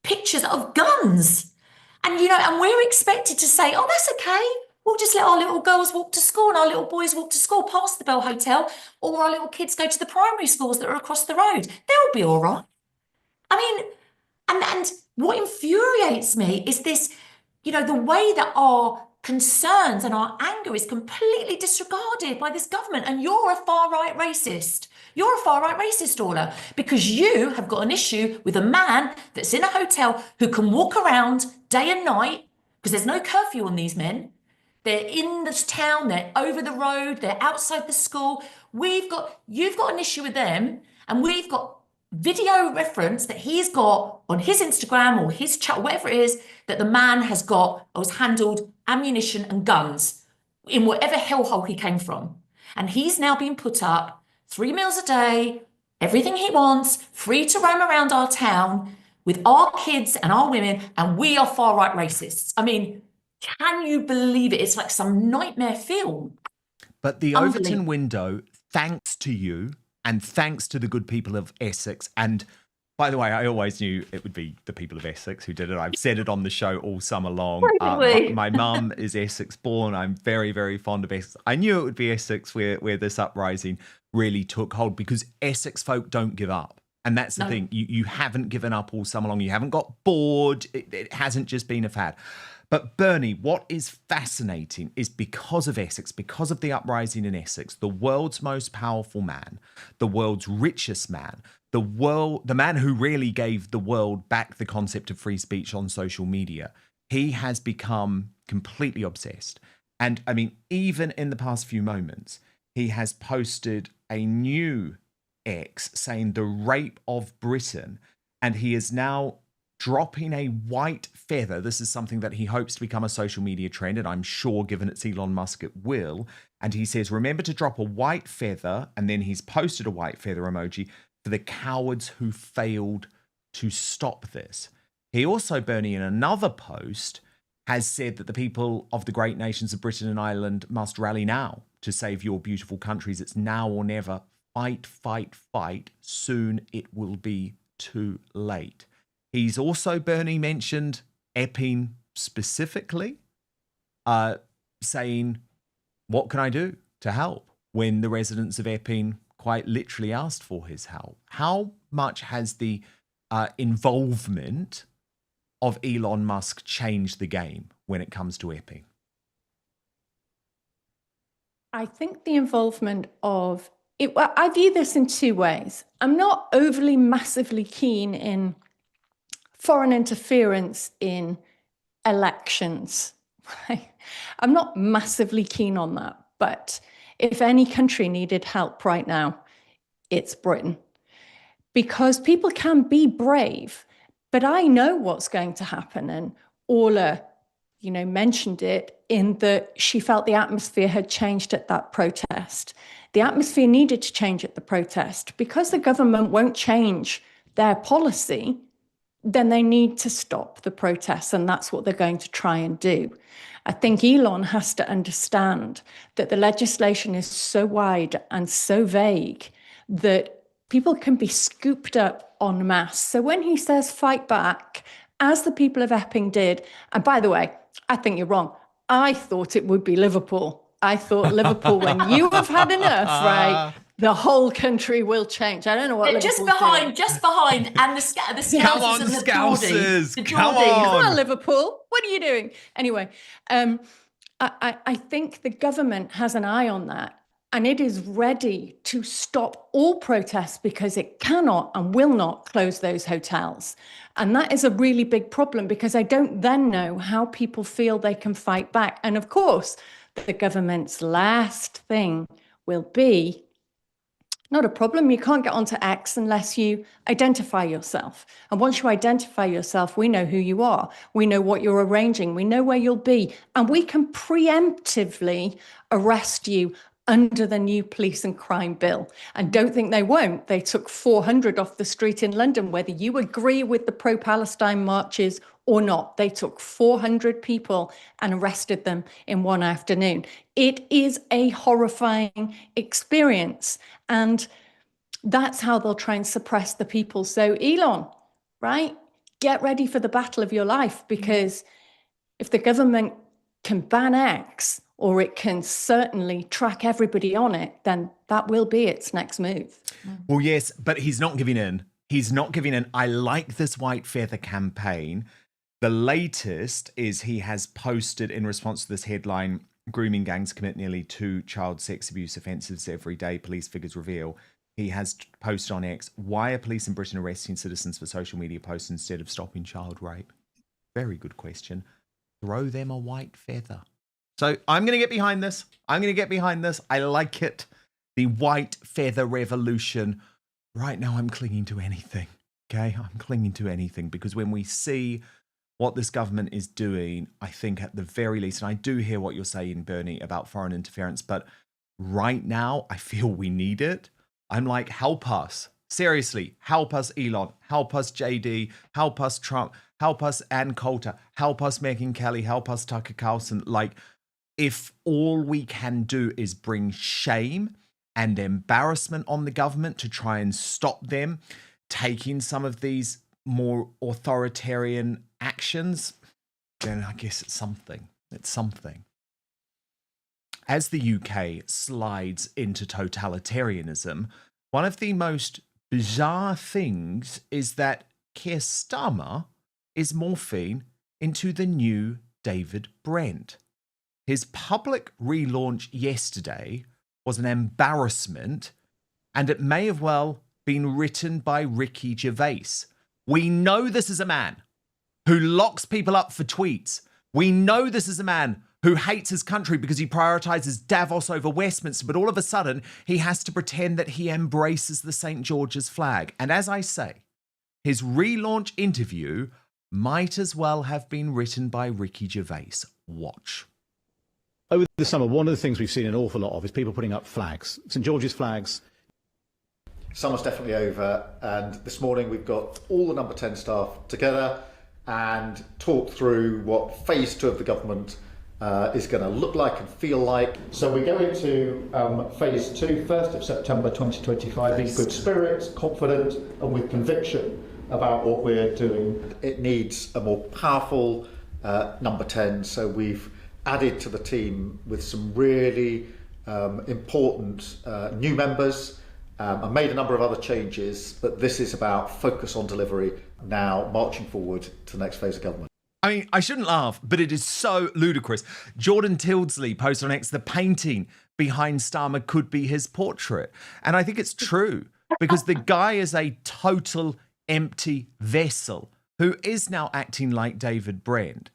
pictures of guns. And, and we're expected to say, oh, that's okay. We'll just let our little girls walk to school and our little boys walk to school past the Bell Hotel, or our little kids go to the primary schools that are across the road. They'll be all right. I mean, and what infuriates me is this, the way that our concerns and our anger is completely disregarded by this government. And you're a far-right racist. You're a far-right racist, Orla, because you have got an issue with a man that's in a hotel who can walk around day and night, because there's no curfew on these men. They're in this town, they're over the road, they're outside the school. You've got an issue with them, and we've got video reference that he's got on his Instagram or his chat, whatever it is, that the man has got or has handled ammunition and guns in whatever hellhole he came from. And he's now being put up 3 meals a day, everything he wants, free to roam around our town with our kids and our women, and we are far-right racists. I mean, can you believe it? It's like some nightmare film. But the Overton window, thanks to you and thanks to the good people of Essex, and by the way, I always knew it would be the people of Essex who did it. I've said it on the show all summer long. My mum is Essex born. I'm very, very fond of Essex. I knew it would be Essex where this uprising really took hold, because Essex folk don't give up. And that's the thing. You haven't given up all summer long. You haven't got bored. It hasn't just been a fad. But Bernie, what is fascinating is because of Essex, because of the uprising in Essex, the world's most powerful man, the world's richest man, the man who really gave the world back the concept of free speech on social media, he has become completely obsessed. And I mean, even in the past few moments, he has posted a new X saying the rape of Britain, and he is now dropping a white feather. This is something that he hopes to become a social media trend, and I'm sure, given it's Elon Musk, it will. And he says, remember to drop a white feather, and then he's posted a white feather emoji for the cowards who failed to stop this. He also, Bernie, in another post, has said that the people of the great nations of Britain and Ireland must rally now to save your beautiful countries. It's now or never. Fight, fight, fight. Soon it will be too late. He's also, Bernie, mentioned Epping specifically, saying, what can I do to help? When the residents of Epping quite literally asked for his help. How much has the involvement of Elon Musk changed the game when it comes to Epping? I think the involvement of it, well, I view this in two ways. I'm not overly massively keen in foreign interference in elections. I'm not massively keen on that. But if any country needed help right now, it's Britain. Because people can be brave, but I know what's going to happen. And Orla, mentioned it in that she felt the atmosphere had changed at that protest. The atmosphere needed to change at the protest. Because the government won't change their policy, then they need to stop the protests, and that's what they're going to try and do. I think Elon has to understand that the legislation is so wide and so vague that people can be scooped up en masse. So when he says fight back, as the people of Epping did, and by the way, I think you're wrong. I thought it would be Liverpool. I thought Liverpool, when you have had enough, right, the whole country will change. I don't know what just behind, and the Scousers. Come on, and the Scousers. Geordie. Come on. Come on, Liverpool. What are you doing? Anyway, I think the government has an eye on that, and it is ready to stop all protests because it cannot and will not close those hotels. And that is a really big problem, because I don't then know how people feel they can fight back. And of course, the government's last thing will be Not a problem. You can't get onto X unless you identify yourself. And once you identify yourself, we know who you are. We know what you're arranging. We know where you'll be. And we can preemptively arrest you under the new police and crime bill. And don't think they won't. They took 400 off the street in London, whether you agree with the pro-Palestine marches or not. They took 400 people and arrested them in one afternoon. It is a horrifying experience. And that's how they'll try and suppress the people. So Elon, right? Get ready for the battle of your life, because if the government can ban X, or it can certainly track everybody on it, then that will be its next move. Well, yes, but he's not giving in. He's not giving in. I like this white feather campaign. The latest is he has posted, in response to this headline, grooming gangs commit nearly 2 child sex abuse offences every day, police figures reveal. He has posted on X, why are police in Britain arresting citizens for social media posts instead of stopping child rape? Very good question. Throw them a white feather. So I'm going to get behind this. I like it. The white feather revolution. Right now I'm clinging to anything. Okay, I'm clinging to anything, because when we see what this government is doing, I think at the very least, and I do hear what you're saying, Bernie, about foreign interference, but right now I feel we need it. I'm like, help us. Seriously, help us, Elon. Help us, JD. Help us, Trump. Help us, Ann Coulter. Help us, Megyn Kelly. Help us, Tucker Carlson. Like, if all we can do is bring shame and embarrassment on the government to try and stop them taking some of these more authoritarian actions, then I guess it's something. It's something. As the UK slides into totalitarianism, one of the most bizarre things is that Keir Starmer is morphing into the new David Brent. His public relaunch yesterday was an embarrassment, and it may have well been written by Ricky Gervais. We know this is a man who locks people up for tweets. We know this is a man who hates his country because he prioritizes Davos over Westminster, but all of a sudden he has to pretend that he embraces the St. George's flag. And as I say, his relaunch interview might as well have been written by Ricky Gervais. Watch. Over the summer, one of the things we've seen an awful lot of is people putting up flags, St George's flags. Summer's definitely over, and this morning we've got all the number 10 staff together and talked through what phase 2 of the government is going to look like and feel like. So we go into phase 2, 1st of September 2025, in good spirits, confident and with conviction about what we're doing. It needs a more powerful number 10, so we've added to the team with some really important new members. I made a number of other changes, but this is about focus on delivery now, marching forward to the next phase of government. I mean, I shouldn't laugh, but it is so ludicrous. Jordan Tildesley posted on X, the painting behind Starmer could be his portrait. And I think it's true, because the guy is a total empty vessel who is now acting like David Brent.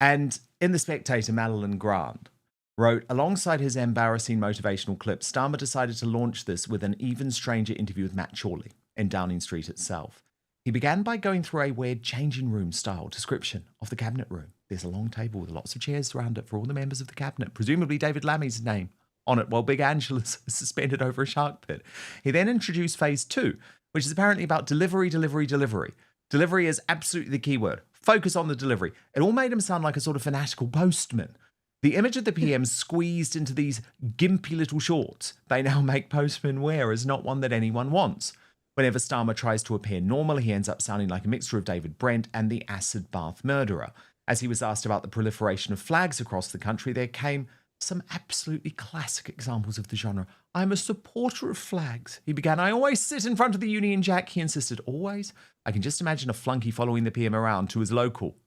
And in The Spectator, Madeline Grant wrote, alongside his embarrassing motivational clip, Starmer decided to launch this with an even stranger interview with Matt Chorley in Downing Street itself. He began by going through a weird changing room style description of the cabinet room. There's a long table with lots of chairs around it for all the members of the cabinet, presumably David Lammy's name on it, while Big Angela's suspended over a shark pit. He then introduced phase 2, which is apparently about delivery. Delivery is absolutely the key word. Focus on the delivery. It all made him sound like a sort of fanatical postman. The image of the PM squeezed into these gimpy little shorts they now make postmen wear is not one that anyone wants. Whenever Starmer tries to appear normal, he ends up sounding like a mixture of David Brent and the acid bath murderer. As he was asked about the proliferation of flags across the country, there came some absolutely classic examples of the genre. I'm a supporter of flags, he began. I always sit in front of the Union Jack, he insisted. Always? I can just imagine a flunky following the PM around to his local,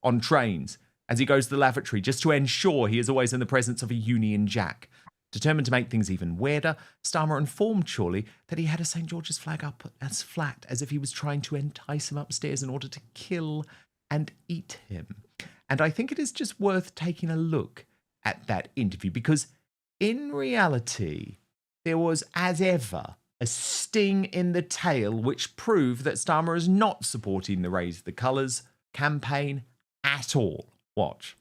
on trains, as he goes to the lavatory, just to ensure he is always in the presence of a Union Jack. Determined to make things even weirder, Starmer informed Chorley that he had a St. George's flag up as flat as if he was trying to entice him upstairs in order to kill and eat him. And I think it is just worth taking a look at that interview, because in reality, there was, as ever, a sting in the tail, which prove that Starmer is not supporting the Raise the Colours campaign at all. Watch.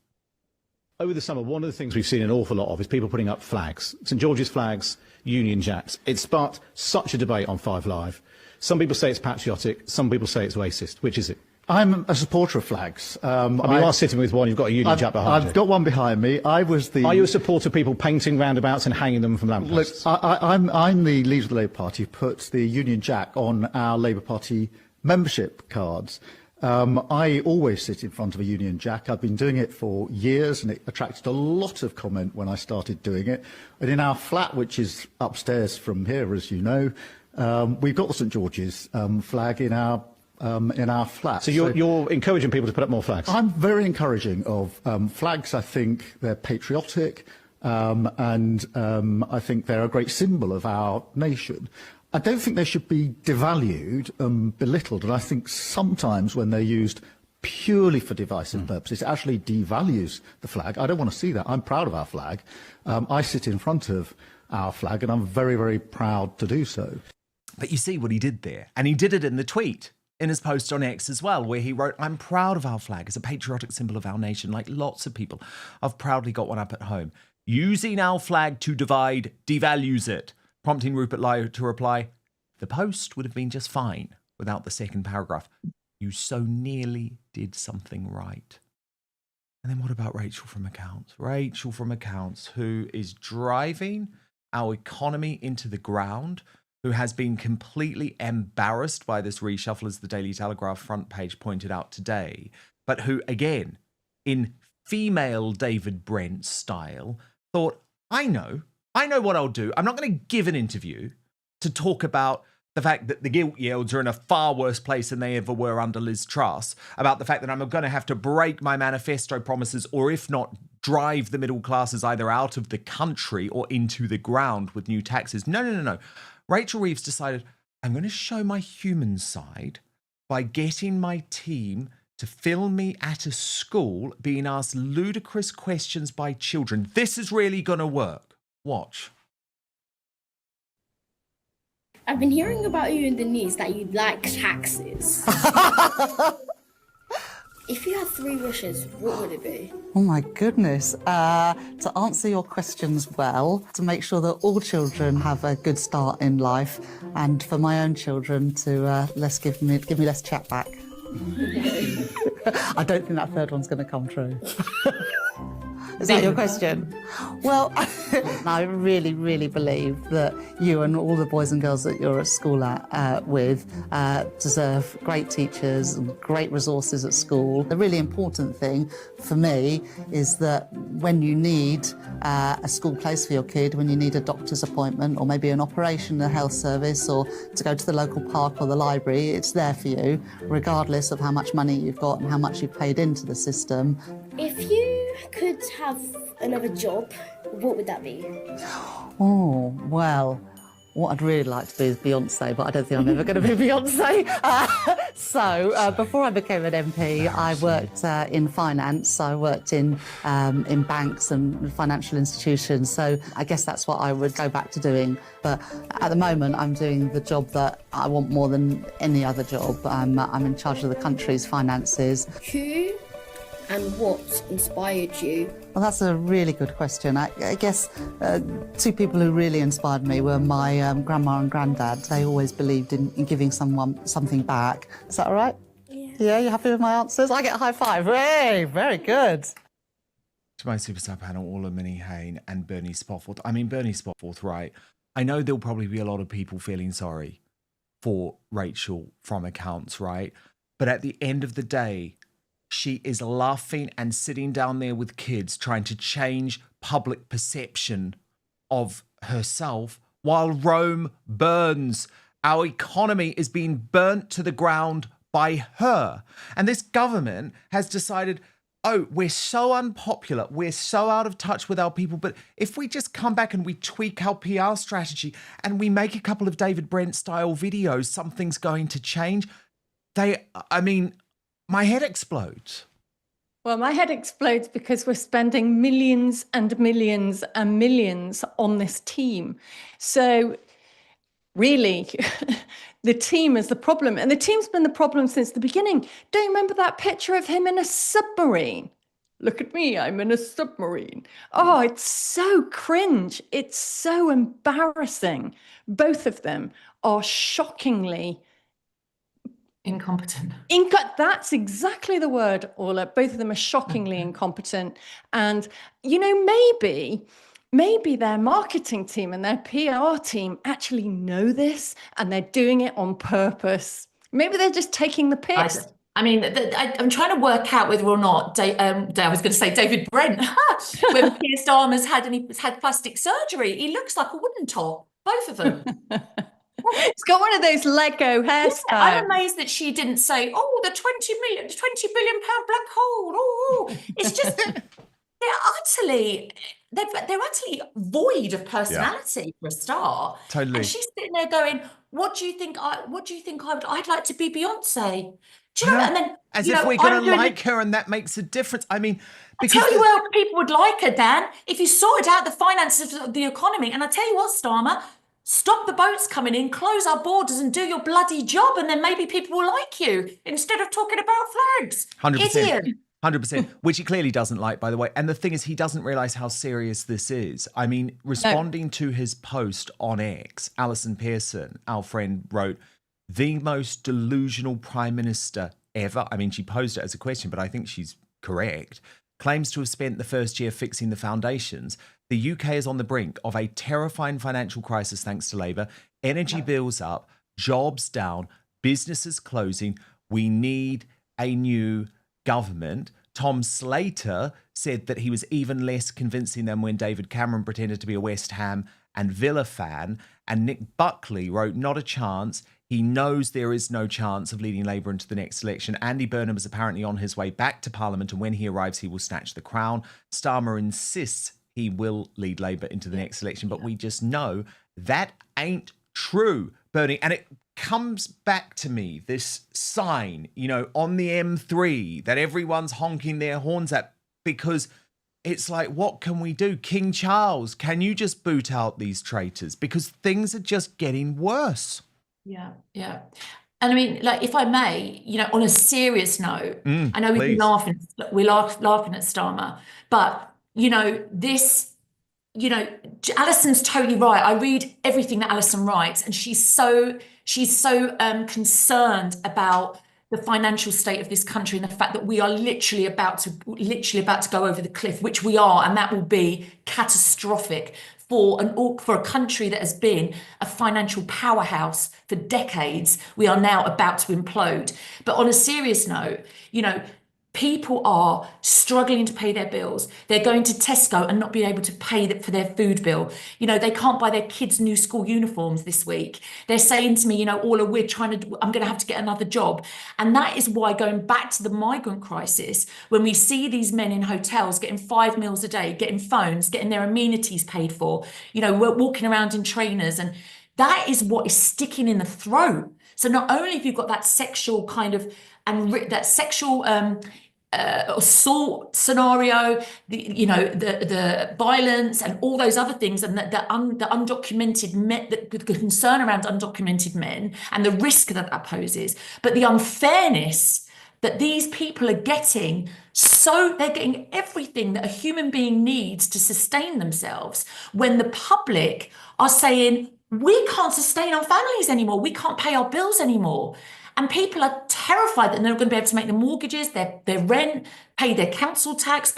Over the summer, one of the things we've seen an awful lot of is people putting up flags, St George's flags, Union Jacks. It sparked such a debate on 5 Live. Some people say it's patriotic, some people say it's racist. Which is it? I'm a supporter of flags. You are sitting with one, you've got a Union Jack behind you. I've got one behind me. Are you a supporter of people painting roundabouts and hanging them from lampposts? Look, I'm the leader of the Labour Party who puts the Union Jack on our Labour Party membership cards. I always sit in front of a Union Jack. I've been doing it for years, and it attracted a lot of comment when I started doing it. And in our flat, which is upstairs from here, as you know, we've got the St George's flag in our flat. So you're encouraging people to put up more flags? I'm very encouraging of flags. I think they're patriotic, and I think they're a great symbol of our nation. I don't think they should be devalued and belittled, and I think sometimes when they're used purely for divisive purposes, it actually devalues the flag. I don't want to see that. I'm proud of our flag. I sit in front of our flag, and I'm very, very proud to do so. But you see what he did there, and he did it in the tweet, in his post on X as well, where he wrote, "I'm proud of our flag as a patriotic symbol of our nation, like lots of people. I've proudly got one up at home. Using our flag to divide devalues it," prompting Rupert Lai to reply, "The post would have been just fine without the second paragraph. You so nearly did something right." And then what about Rachel from Accounts? Rachel from Accounts, who is driving our economy into the ground, who has been completely embarrassed by this reshuffle, as the Daily Telegraph front page pointed out today, but who, again, in female David Brent style, thought, I know what I'll do. I'm not going to give an interview to talk about the fact that the gilt yields are in a far worse place than they ever were under Liz Truss, about the fact that I'm going to have to break my manifesto promises, or if not, drive the middle classes either out of the country or into the ground with new taxes. No. Rachel Reeves decided, I'm going to show my human side by getting my team to film me at a school being asked ludicrous questions by children. This is really going to work. Watch. I've been hearing about you in the news that you like taxes. If you had 3 wishes, what would it be? Oh my goodness. To answer your questions well, to make sure that all children have a good start in life, and for my own children to give me less chat back. I don't think that third one's going to come true. Is that your question? Well, I really, really believe that you and all the boys and girls that you're at school with deserve great teachers and great resources at school. The really important thing for me is that when you need a school place for your kid, when you need a doctor's appointment or maybe an operation in a health service or to go to the local park or the library, it's there for you, regardless of how much money you've got and how much you've paid into the system. If you could have another job, what would that be? Oh, well, what I'd really like to be is Beyonce, but I don't think I'm ever going to be Beyonce. Before I became an MP, I worked in finance. I worked in banks and financial institutions. So I guess that's what I would go back to doing. But at the moment, I'm doing the job that I want more than any other job. I'm in charge of the country's finances. Who and what inspired you? Well, that's a really good question. I guess 2 people who really inspired me were my grandma and granddad. They always believed in giving someone something back. Is that all right? Yeah, you happy with my answers? I get a high five. Hey, very good. To my superstar panel, Orla Linehan and Bernie Spotforth. I mean, Bernie Spotforth, right? I know there'll probably be a lot of people feeling sorry for Rachel from Accounts, right? But at the end of the day, she is laughing and sitting down there with kids trying to change public perception of herself while Rome burns. Our economy is being burnt to the ground by her. And this government has decided, oh, we're so unpopular, we're so out of touch with our people, but if we just come back and we tweak our PR strategy and we make a couple of David Brent style videos, something's going to change. My head explodes. Well, my head explodes because we're spending millions and millions and millions on this team. So really, the team is the problem. And the team's been the problem since the beginning. Don't you remember that picture of him in a submarine? Look at me, I'm in a submarine. Oh, it's so cringe. It's so embarrassing. Both of them are shockingly incompetent. That's exactly the word, Orla. Both of them are shockingly incompetent. And, you know, maybe their marketing team and their PR team actually know this and they're doing it on purpose. Maybe they're just taking the piss. I mean, I'm trying to work out whether or not, I was going to say David Brent, when Keir Starmer's had plastic surgery. He looks like a wooden top, both of them. It's got one of those Lego hairstyles. Yeah, I'm amazed that she didn't say, oh, the 20 billion pound black hole. Oh, it's just, they're utterly void of personality for a start. Totally. And she's sitting there going, what do you think I'd like to be Beyonce? Do you know? And then, as if we're going to like her and that makes a difference. I mean, because I tell you where people would like her, Dan, if you sorted out the finances of the economy. And I tell you what, Starmer, stop the boats coming in, close our borders and do your bloody job, and then maybe people will like you instead of talking about flags. 100%. Idiot. 100%, which he clearly doesn't like, by the way. And the thing is, he doesn't realise how serious this is. I mean, responding to his post on X, Alison Pearson, our friend, wrote, the most delusional prime minister ever. I mean, she posed it as a question, but I think she's correct. Claims to have spent the first year fixing the foundations. The UK is on the brink of a terrifying financial crisis thanks to Labour. Energy bills up, jobs down, businesses closing. We need a new government. Tom Slater said that he was even less convincing than when David Cameron pretended to be a West Ham and Villa fan. And Nick Buckley wrote, not a chance. He knows there is no chance of leading Labour into the next election. Andy Burnham is apparently on his way back to Parliament, and when he arrives, he will snatch the crown. Starmer insists he will lead Labour into the next election, but we just know that ain't true, Bernie. And it comes back to me, this sign, you know, on the M3 that everyone's honking their horns at, because it's like, what can we do? King Charles, can you just boot out these traitors? Because things are just getting worse. Yeah. And I mean, like, if I may, you know, on a serious note, I know we're laughing at Starmer, but, you know, this, you know, Alison's totally right. I read everything that Alison writes, and she's so concerned about the financial state of this country and the fact that we are literally about to go over the cliff, which we are, and that will be catastrophic for a country that has been a financial powerhouse for decades. We are now about to implode. But on a serious note, you know, people are struggling to pay their bills. They're going to Tesco and not being able to pay for their food bill. You know, they can't buy their kids' new school uniforms this week. They're saying to me, you know, Orla, I'm going to have to get another job. And that is why, going back to the migrant crisis, when we see these men in hotels getting 5 meals a day, getting phones, getting their amenities paid for, you know, we're walking around in trainers, and that is what is sticking in the throat. So not only have you got that sexual kind of, and that sexual assault scenario, the violence and all those other things, and the undocumented men, the concern around undocumented men and the risk that poses, but the unfairness that these people are getting. So they're getting everything that a human being needs to sustain themselves, when the public are saying, we can't sustain our families anymore, we can't pay our bills anymore. And people are terrified that they're not going to be able to make their mortgages, their rent, pay their council tax,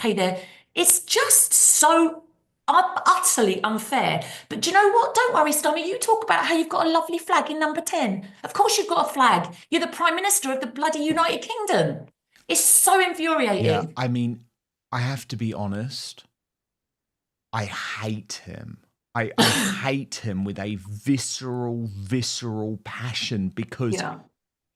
it's just so utterly unfair. But do you know what? Don't worry, Starmer. You talk about how you've got a lovely flag in number 10. Of course you've got a flag. You're the Prime Minister of the bloody United Kingdom. It's so infuriating. Yeah, I mean, I have to be honest. I hate him. I hate him with a visceral passion, because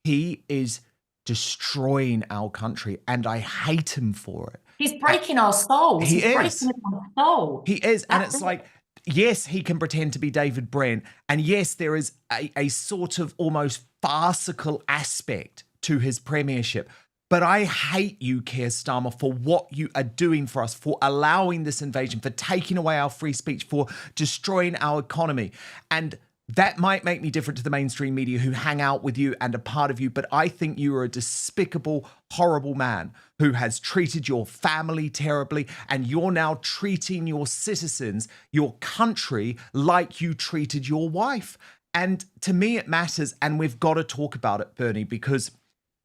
he is destroying our country, and I hate him for it. He's breaking our souls. He's breaking our soul. He is. And it's like, yes, he can pretend to be David Brent. And yes, there is a sort of almost farcical aspect to his premiership. But I hate you, Keir Starmer, for what you are doing for us, for allowing this invasion, for taking away our free speech, for destroying our economy. And that might make me different to the mainstream media who hang out with you and are part of you, but I think you are a despicable, horrible man who has treated your family terribly, and you're now treating your citizens, your country, like you treated your wife. And to me, it matters, and we've got to talk about it, Bernie, because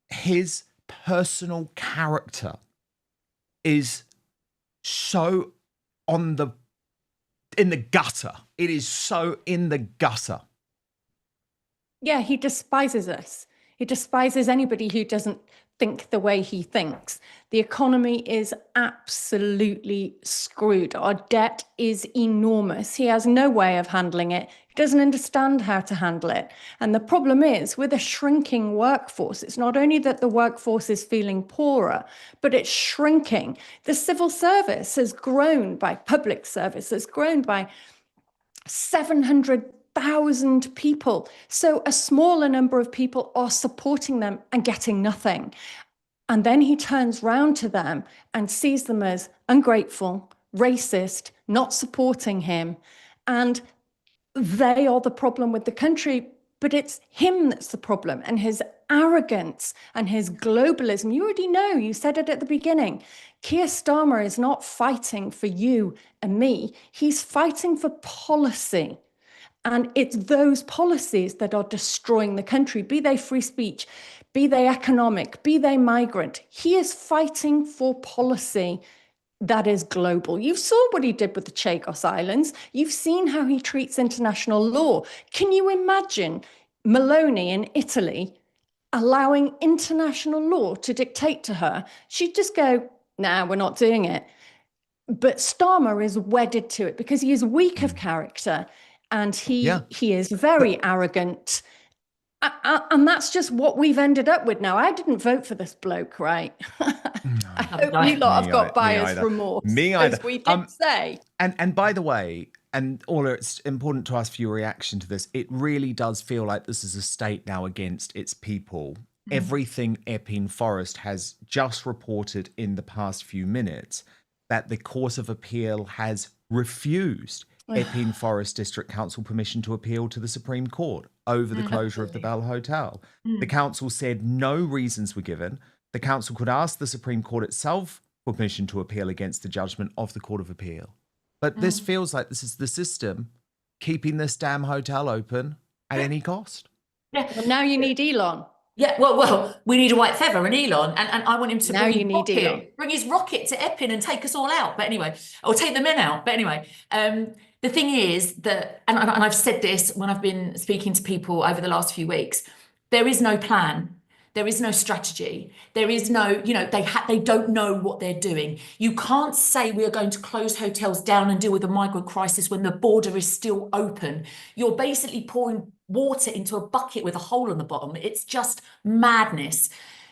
his personal character is so in the gutter. It is so in the gutter. Yeah, he despises us. He despises anybody who doesn't think the way he thinks. The economy is absolutely screwed. Our debt is enormous. He has no way of handling it. He doesn't understand how to handle it. And the problem is, with a shrinking workforce, it's not only that the workforce is feeling poorer, but it's shrinking. The civil service has grown by, public service has grown by 700,000 people. So a smaller number of people are supporting them and getting nothing. And then he turns round to them and sees them as ungrateful, racist, not supporting him. And they are the problem with the country, but it's him that's the problem, and his arrogance and his globalism. You already know, you said it at the beginning. Keir Starmer is not fighting for you and me. He's fighting for policy. And it's those policies that are destroying the country, be they free speech, be they economic, be they migrant. He is fighting for policy that is global. You saw what he did with the Chagos Islands. You've seen how he treats international law. Can you imagine Meloni in Italy allowing international law to dictate to her? She'd just go, nah, we're not doing it. But Starmer is wedded to it because he is weak of character, and he is very arrogant. And that's just what we've ended up with now. I didn't vote for this bloke, right? I hope you lot have got buyer's remorse. Me either. As we did say. And by the way, and Orla, it's important to ask for your reaction to this. It really does feel like this is a state now against its people. Everything Epping Forest has just reported in the past few minutes that the Court of Appeal has refused Epping Forest District Council permission to appeal to the Supreme Court over the closure of the Bell Hotel. The council said no reasons were given. The council could ask the Supreme Court itself for permission to appeal against the judgment of the Court of Appeal. But this feels like this is the system keeping this damn hotel open at any cost. Yeah. Well, now you need Elon. Yeah, well, we need a white feather and Elon, and I want him to bring his rocket to Epping and take us all out. But anyway, or take the men out. But anyway, the thing is that, and I've said this when I've been speaking to people over the last few weeks, there is no plan. There is no strategy. There is no, they don't know what they're doing. You can't say we are going to close hotels down and deal with the migrant crisis when the border is still open. You're basically pouring water into a bucket with a hole in the bottom. It's just madness.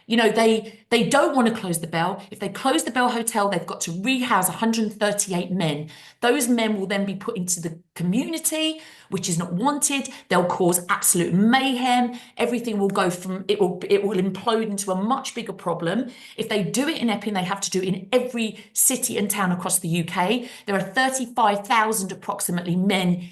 They don't want to close the Bell. If they close the Bell Hotel, they've got to rehouse 138 men. Those men will then be put into the community, which is not wanted. They'll cause absolute mayhem. Everything will go it will implode into a much bigger problem. If they do it in Epping, they have to do it in every city and town across the UK. There are 35,000 approximately men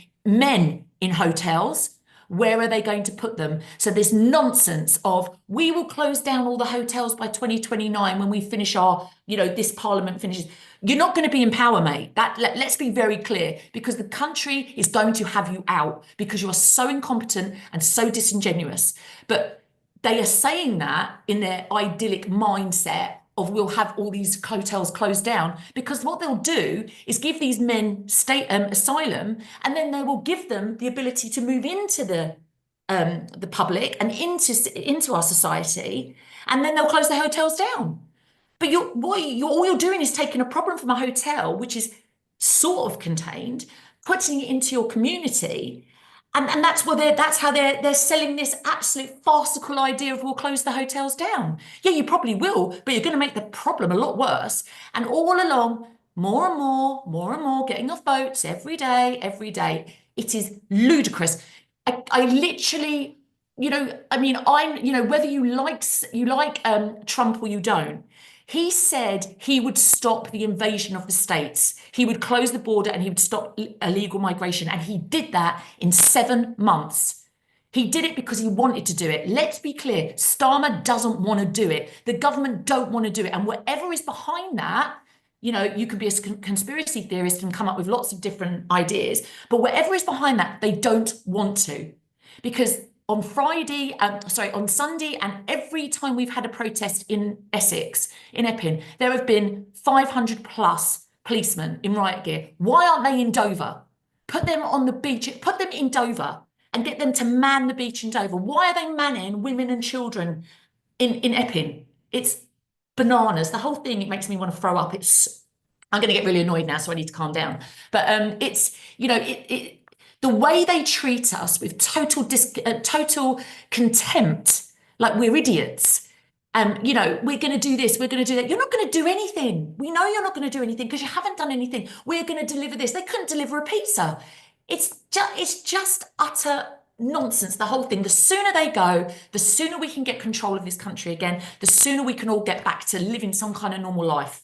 in hotels. Where are they going to put them? So this nonsense of we will close down all the hotels by 2029 when we finish our, this parliament finishes. You're not going to be in power, mate. Let's be very clear, because the country is going to have you out because you are so incompetent and so disingenuous. But they are saying that in their idyllic mindset of we'll have all these hotels closed down, because what they'll do is give these men state asylum, and then they will give them the ability to move into the public and into our society, and then they'll close the hotels down. But all you're doing is taking a problem from a hotel, which is sort of contained, putting it into your community. And that's how they're selling this absolute farcical idea of we'll close the hotels down. Yeah, you probably will, but you're going to make the problem a lot worse. And all along, more and more, getting off boats every day. It is ludicrous. I literally, whether you like Trump or you don't, He said he would stop the invasion of the states. He would close the border and he would stop illegal migration. And he did that in 7 months. He did it because he wanted to do it. Let's be clear, Starmer doesn't want to do it. The government don't want to do it. And whatever is behind that, you know, you could be a conspiracy theorist and come up with lots of different ideas. But whatever is behind that, they don't want to. Because on Sunday, and every time we've had a protest in Essex, in Epping, there have been 500 plus policemen in riot gear. Why aren't they in Dover? Put them on the beach, put them in Dover and get them to man the beach in Dover. Why are they manning women and children in Epping? It's bananas. The whole thing, it makes me want to throw up. I'm going to get really annoyed now, so I need to calm down. But it's, you know, the way they treat us with total contempt, like we're idiots. You know, we're going to do this, we're going to do that. You're not going to do anything. We know you're not going to do anything because you haven't done anything. We're going to deliver this. They couldn't deliver a pizza. It's just utter nonsense, the whole thing. The sooner they go, the sooner we can get control of this country again, the sooner we can all get back to living some kind of normal life.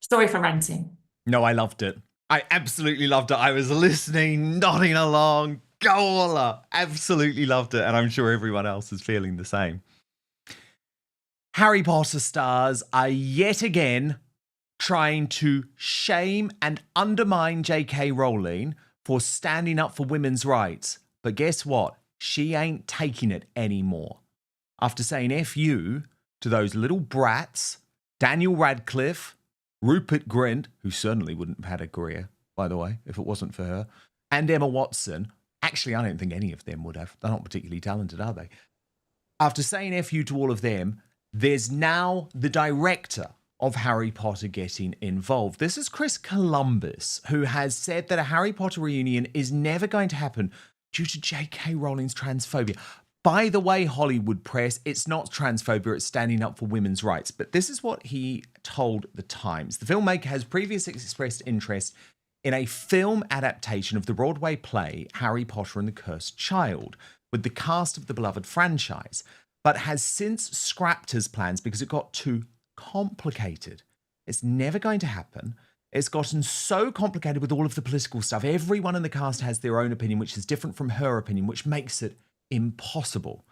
Sorry for ranting. No, I loved it. I absolutely loved it. I was listening, nodding along. Go Ola. Absolutely loved it. And I'm sure everyone else is feeling the same. Harry Potter stars are yet again trying to shame and undermine J.K. Rowling for standing up for women's rights. But guess what? She ain't taking it anymore. After saying F you to those little brats, Daniel Radcliffe, Rupert Grint, who certainly wouldn't have had a career, by the way, if it wasn't for her, and Emma Watson. Actually, I don't think any of them would have. They're not particularly talented, are they? After saying F you to all of them, there's now the director of Harry Potter getting involved. This is Chris Columbus, who has said that a Harry Potter reunion is never going to happen due to J.K. Rowling's transphobia. By the way, Hollywood press, it's not transphobia, it's standing up for women's rights. But this is what he told The Times. The filmmaker has previously expressed interest in a film adaptation of the Broadway play Harry Potter and the Cursed Child with the cast of the beloved franchise, but has since scrapped his plans because it got too complicated. It's never going to happen. It's gotten so complicated with all of the political stuff. Everyone in the cast has their own opinion, which is different from her opinion, which makes it impossible.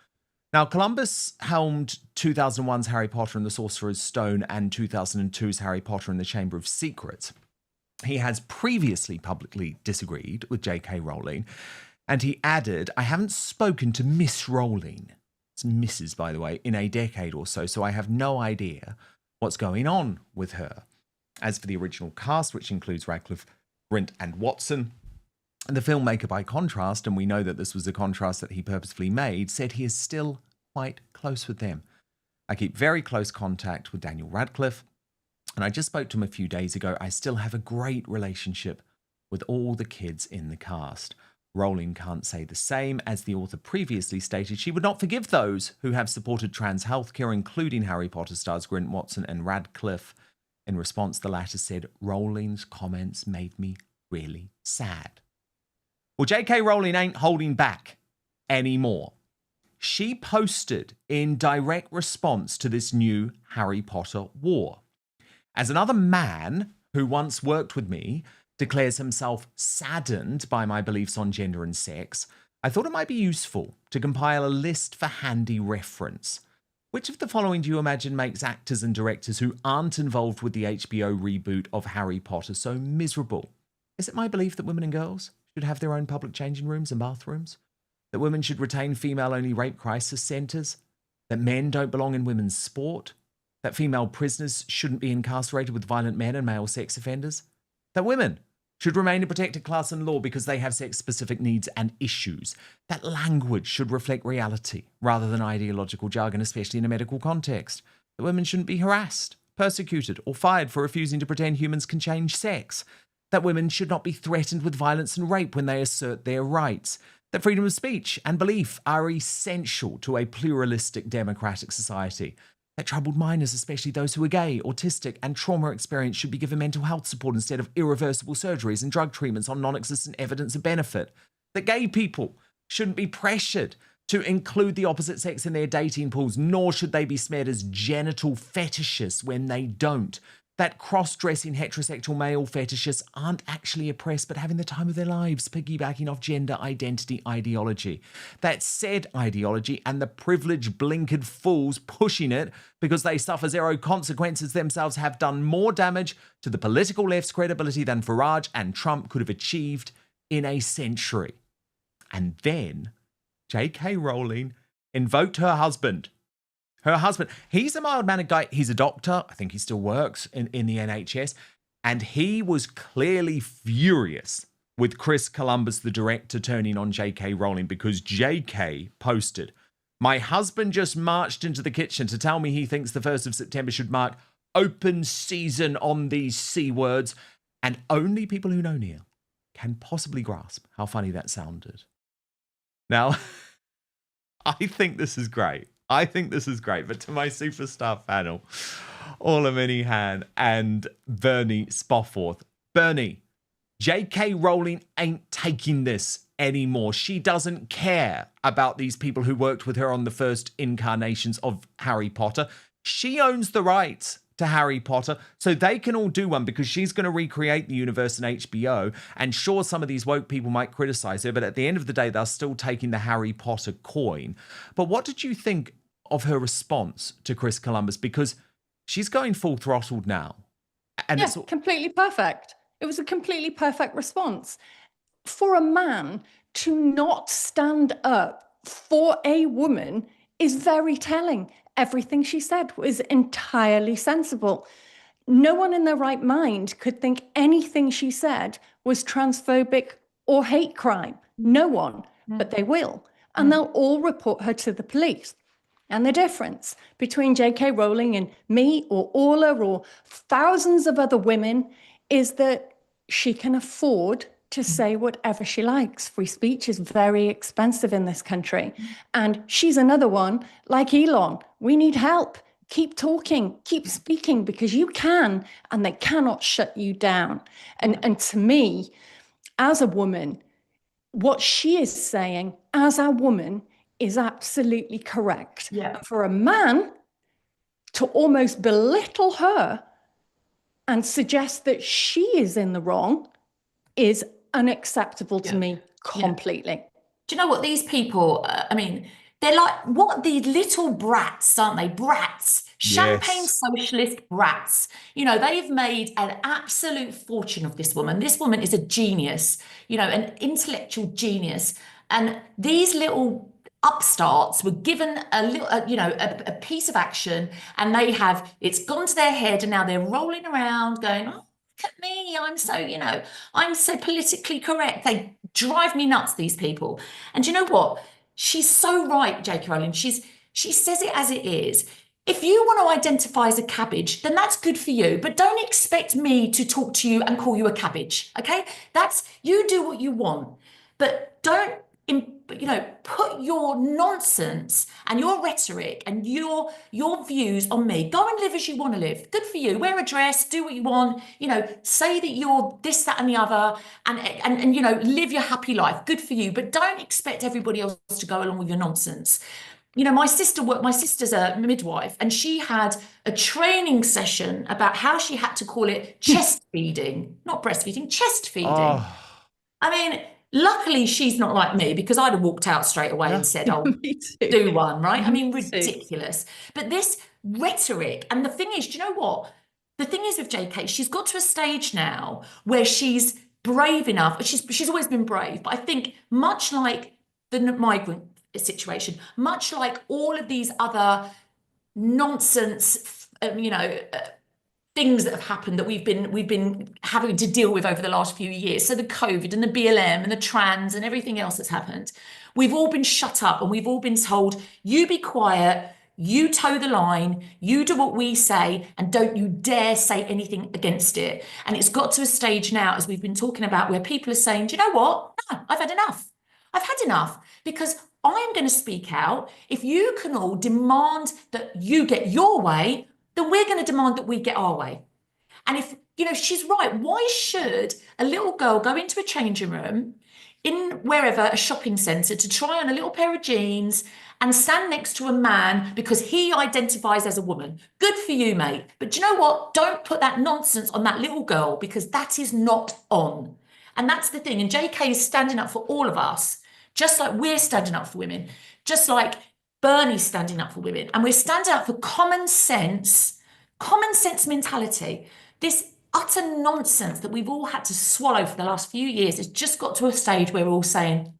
Now, Columbus helmed 2001's Harry Potter and the Sorcerer's Stone and 2002's Harry Potter and the Chamber of Secrets. He has previously publicly disagreed with J.K. Rowling, and he added, I haven't spoken to Miss Rowling, it's Mrs. by the way, in a decade or so I have no idea what's going on with her. As for the original cast, which includes Radcliffe, Grint and Watson, the filmmaker, by contrast, and we know that this was a contrast that he purposefully made, said he is still quite close with them. I keep very close contact with Daniel Radcliffe, and I just spoke to him a few days ago. I still have a great relationship with all the kids in the cast. Rowling can't say the same. As the author previously stated, she would not forgive those who have supported trans healthcare, including Harry Potter stars Grint, Watson and Radcliffe. In response, the latter said, Rowling's comments made me really sad. Well, J.K. Rowling ain't holding back anymore. She posted in direct response to this new Harry Potter war. As another man who once worked with me declares himself saddened by my beliefs on gender and sex, I thought it might be useful to compile a list for handy reference. Which of the following do you imagine makes actors and directors who aren't involved with the HBO reboot of Harry Potter so miserable? Is it my belief that women and girls should have their own public changing rooms and bathrooms? That women should retain female-only rape crisis centres? That men don't belong in women's sport? That female prisoners shouldn't be incarcerated with violent men and male sex offenders? That women should remain a protected class in law because they have sex-specific needs and issues? That language should reflect reality rather than ideological jargon, especially in a medical context? That women shouldn't be harassed, persecuted, or fired for refusing to pretend humans can change sex? That women should not be threatened with violence and rape when they assert their rights? That freedom of speech and belief are essential to a pluralistic democratic society? That troubled minors, especially those who are gay, autistic, and trauma experienced, should be given mental health support instead of irreversible surgeries and drug treatments on non-existent evidence of benefit? That gay people shouldn't be pressured to include the opposite sex in their dating pools, nor should they be smeared as genital fetishists when they don't. That cross-dressing heterosexual male fetishists aren't actually oppressed, but having the time of their lives, piggybacking off gender identity ideology. That said ideology and the privileged blinkered fools pushing it because they suffer zero consequences themselves have done more damage to the political left's credibility than Farage and Trump could have achieved in a century. And then J.K. Rowling invoked her husband. Her husband, he's a mild-mannered guy. He's a doctor. I think he still works in the NHS. And he was clearly furious with Chris Columbus, the director, turning on J.K. Rowling because J.K. posted, "My husband just marched into the kitchen to tell me he thinks the 1st of September should mark open season on these C words. And only people who know Neil can possibly grasp how funny that sounded." Now, I think this is great. But to my superstar panel, Orla Minihan and Bernie Spofford. Bernie, J.K. Rowling ain't taking this anymore. She doesn't care about these people who worked with her on the first incarnations of Harry Potter. She owns the rights to Harry Potter, so they can all do one because she's going to recreate the universe in HBO. And sure, some of these woke people might criticize her, but at the end of the day, they're still taking the Harry Potter coin. But what did you think of her response to Chris Columbus? Because she's going full throttled now. And it's completely perfect. It was a completely perfect response. For a man to not stand up for a woman is very telling. Everything she said was entirely sensible. No one in their right mind could think anything she said was transphobic or hate crime. No one, but they will. And they'll all report her to the police. And the difference between J.K. Rowling and me or Orla or thousands of other women is that she can afford to say whatever she likes. Free speech is very expensive in this country. And she's another one like Elon. We need help. Keep talking, keep speaking, because you can, and they cannot shut you down. And to me, as a woman, what she is saying as a woman is absolutely correct. Yeah. And for a man to almost belittle her and suggest that she is in the wrong is unacceptable to me completely. Do you know what these people, I mean, they're like, what, these little brats, aren't they? Brats, champagne socialist brats. You know, they've made an absolute fortune of this woman. This woman is a genius, you know, an intellectual genius. And these little upstarts were given a little, a piece of action, and it's gone to their head, and now they're rolling around going, oh, look at me, I'm so politically correct. They drive me nuts, these people. And you know what? She's so right, J.K. Rowling. She says it as it is. If you want to identify as a cabbage, then that's good for you. But don't expect me to talk to you and call you a cabbage, okay? You do what you want. But don't, put your nonsense and your rhetoric and your views on me. Go and live as you want to live. Good for you. Wear a dress, do what you want, say that you're this, that, and the other, and live your happy life. Good for you. But don't expect everybody else to go along with your nonsense. My sister's a midwife, and she had a training session about how she had to call it chest feeding, not breastfeeding, chest feeding. Oh. I mean, luckily she's not like me, because I'd have walked out straight away and said, oh, do one, right? I mean, ridiculous. But this rhetoric, and the thing is, do you know what? The thing is with JK, she's got to a stage now where she's brave enough. She's always been brave, but I think much like the migrant situation, much like all of these other nonsense, things that have happened that we've been having to deal with over the last few years. So the COVID and the BLM and the trans and everything else that's happened. We've all been shut up, and we've all been told, you be quiet, you toe the line, you do what we say, and don't you dare say anything against it. And it's got to a stage now, as we've been talking about, where people are saying, do you know what? No, I've had enough. I've had enough, because I'm going to speak out. If you can all demand that you get your way, then we're going to demand that we get our way. And if, she's right, why should a little girl go into a changing room, in wherever, a shopping centre, to try on a little pair of jeans and stand next to a man because he identifies as a woman. Good for you, mate. But do you know what? Don't put that nonsense on that little girl, because that is not on. And that's the thing. And JK is standing up for all of us, just like we're standing up for women, just like Bernie's standing up for women. And we're standing up for common sense mentality. This utter nonsense that we've all had to swallow for the last few years has just got to a stage where we're all saying,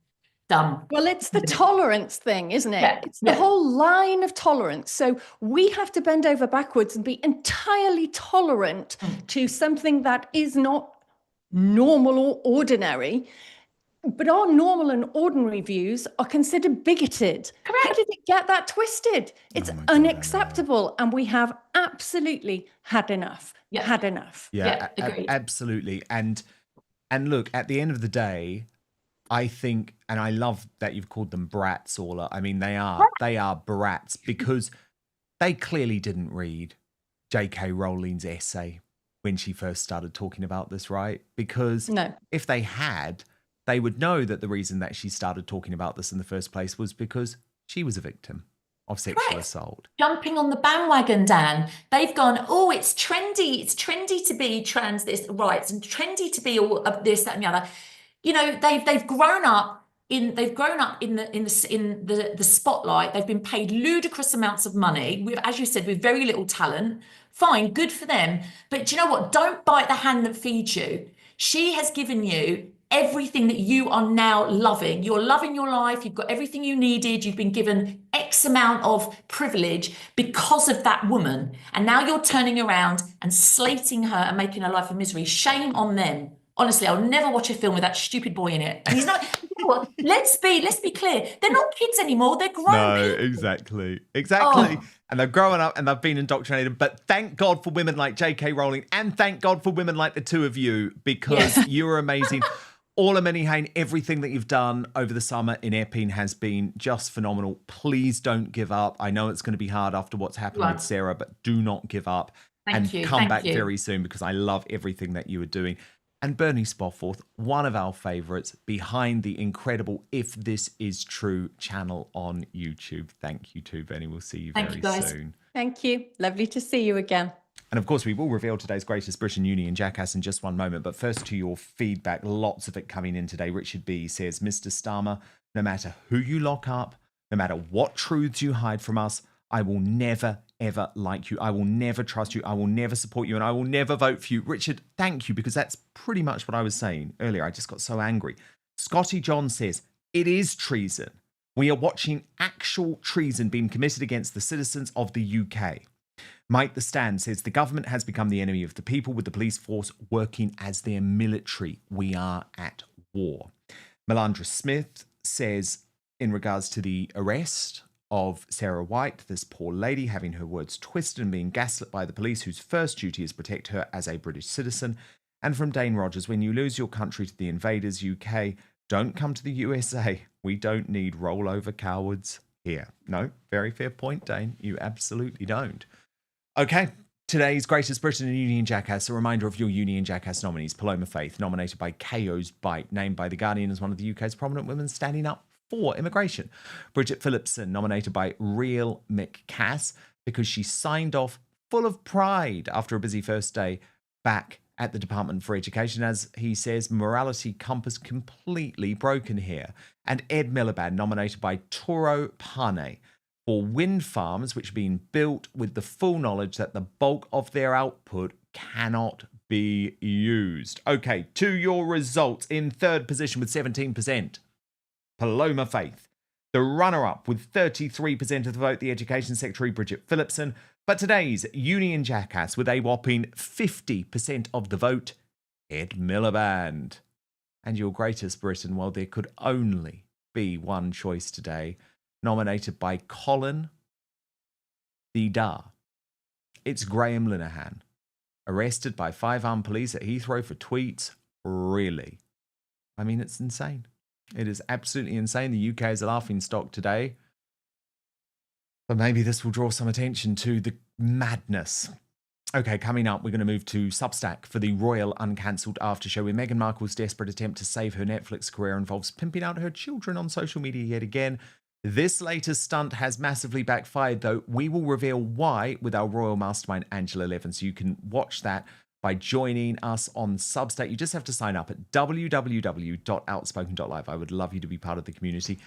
done. Well, it's the tolerance thing, isn't it? Yeah, It's the yeah. whole line of tolerance. So we have to bend over backwards and be entirely tolerant to something that is not normal or ordinary. But our normal and ordinary views are considered bigoted. Correct. How did it get that twisted? It's unacceptable. And we have absolutely had enough. Yeah. Had enough. Yeah, agreed. absolutely. And look, at the end of the day, I think, and I love that you've called them brats, Orla. I mean, they are brats, because they clearly didn't read J.K. Rowling's essay when she first started talking about this, right? Because if they had, they would know that the reason that she started talking about this in the first place was because she was a victim of sexual assault. Jumping on the bandwagon, Dan. They've gone, oh, it's trendy. It's trendy to be trans rights and trendy to be all of this, that, and the other. You know, they've grown up in the spotlight. They've been paid ludicrous amounts of money with, as you said, with very little talent. Fine, good for them. But do you know what? Don't bite the hand that feeds you. She has given you everything that you are now loving. You're loving your life. You've got everything you needed. You've been given X amount of privilege because of that woman. And now you're turning around and slating her and making her life a misery. Shame on them. Honestly, I'll never watch a film with that stupid boy in it. And he's not, you know what? Let's be clear. They're not kids anymore. They're grown people. Exactly. Oh. And they're growing up and they've been indoctrinated. But thank God for women like J.K. Rowling, and thank God for women like the two of you, because you are amazing. Orla Linehan, everything that you've done over the summer in Epping has been just phenomenal. Please don't give up. I know it's going to be hard after what's happened with Sarah, but do not give up. Thank you. Come back very soon, because I love everything that you are doing. And Bernie Spofford, one of our favourites, behind the incredible If This Is True channel on YouTube. Thank you too, Bernie. We'll see you very soon. Thank you. Lovely to see you again. And of course, we will reveal today's greatest British Union jackass in just one moment. But first, to your feedback, lots of it coming in today. Richard B says, Mr. Starmer, no matter who you lock up, no matter what truths you hide from us, I will never, ever like you. I will never trust you. I will never support you. And I will never vote for you. Richard, thank you, because that's pretty much what I was saying earlier. I just got so angry. Scotty John says, it is treason. We are watching actual treason being committed against the citizens of the UK. Mike the Stand says, the government has become the enemy of the people, with the police force working as their military. We are at war. Melandra Smith says, in regards to the arrest of Sarah White, this poor lady having her words twisted and being gaslit by the police, whose first duty is to protect her as a British citizen. And from Dane Rogers, when you lose your country to the invaders, UK, don't come to the USA. We don't need rollover cowards here. No, very fair point, Dane. You absolutely don't. Okay, today's greatest Britain and Union jackass. A reminder of your Union jackass nominees. Paloma Faith, nominated by KO's Bite, named by The Guardian as one of the UK's prominent women standing up for immigration. Bridget Phillipson, nominated by Real Mick Cass, because she signed off full of pride after a busy first day back at the Department for Education. As he says, morality compass completely broken here. And Ed Miliband, nominated by Toro Pane, for wind farms which are being built with the full knowledge that the bulk of their output cannot be used. Okay, to your results. In third position with 17%, Paloma Faith. The runner-up with 33% of the vote, the Education Secretary, Bridget Phillipson. But today's Union jackass with a whopping 50% of the vote, Ed Miliband. And your greatest Britain, well, there could only be one choice today, nominated by Colin the Dar. It's Graham Linehan, arrested by 5 armed police at Heathrow for tweets. Really? I mean, it's insane. It is absolutely insane. The UK is a laughing stock today. But maybe this will draw some attention to the madness Okay, coming up, we're going to move to Substack for the Royal Uncancelled After Show, where Meghan Markle's desperate attempt to save her Netflix career involves pimping out her children on social media yet again. This latest stunt has massively backfired, though. We will reveal why with our Royal Mastermind, Angela Levin. So you can watch that by joining us on Substack. You just have to sign up at www.outspoken.live. I would love you to be part of the community.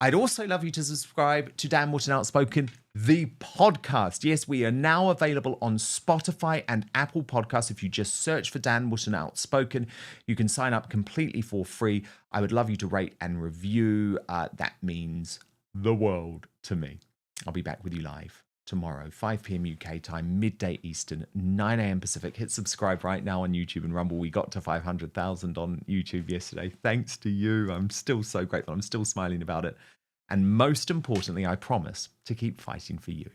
I'd also love you to subscribe to Dan Wootton Outspoken, the podcast. Yes, we are now available on Spotify and Apple Podcasts. If you just search for Dan Wootton Outspoken, you can sign up completely for free. I would love you to rate and review. That means the world to me. I'll be back with you live tomorrow, 5 p.m. UK time, midday Eastern, 9 a.m. Pacific. Hit subscribe right now on YouTube and Rumble. We got to 500,000 on YouTube yesterday. Thanks to you. I'm still so grateful. I'm still smiling about it. And most importantly, I promise to keep fighting for you.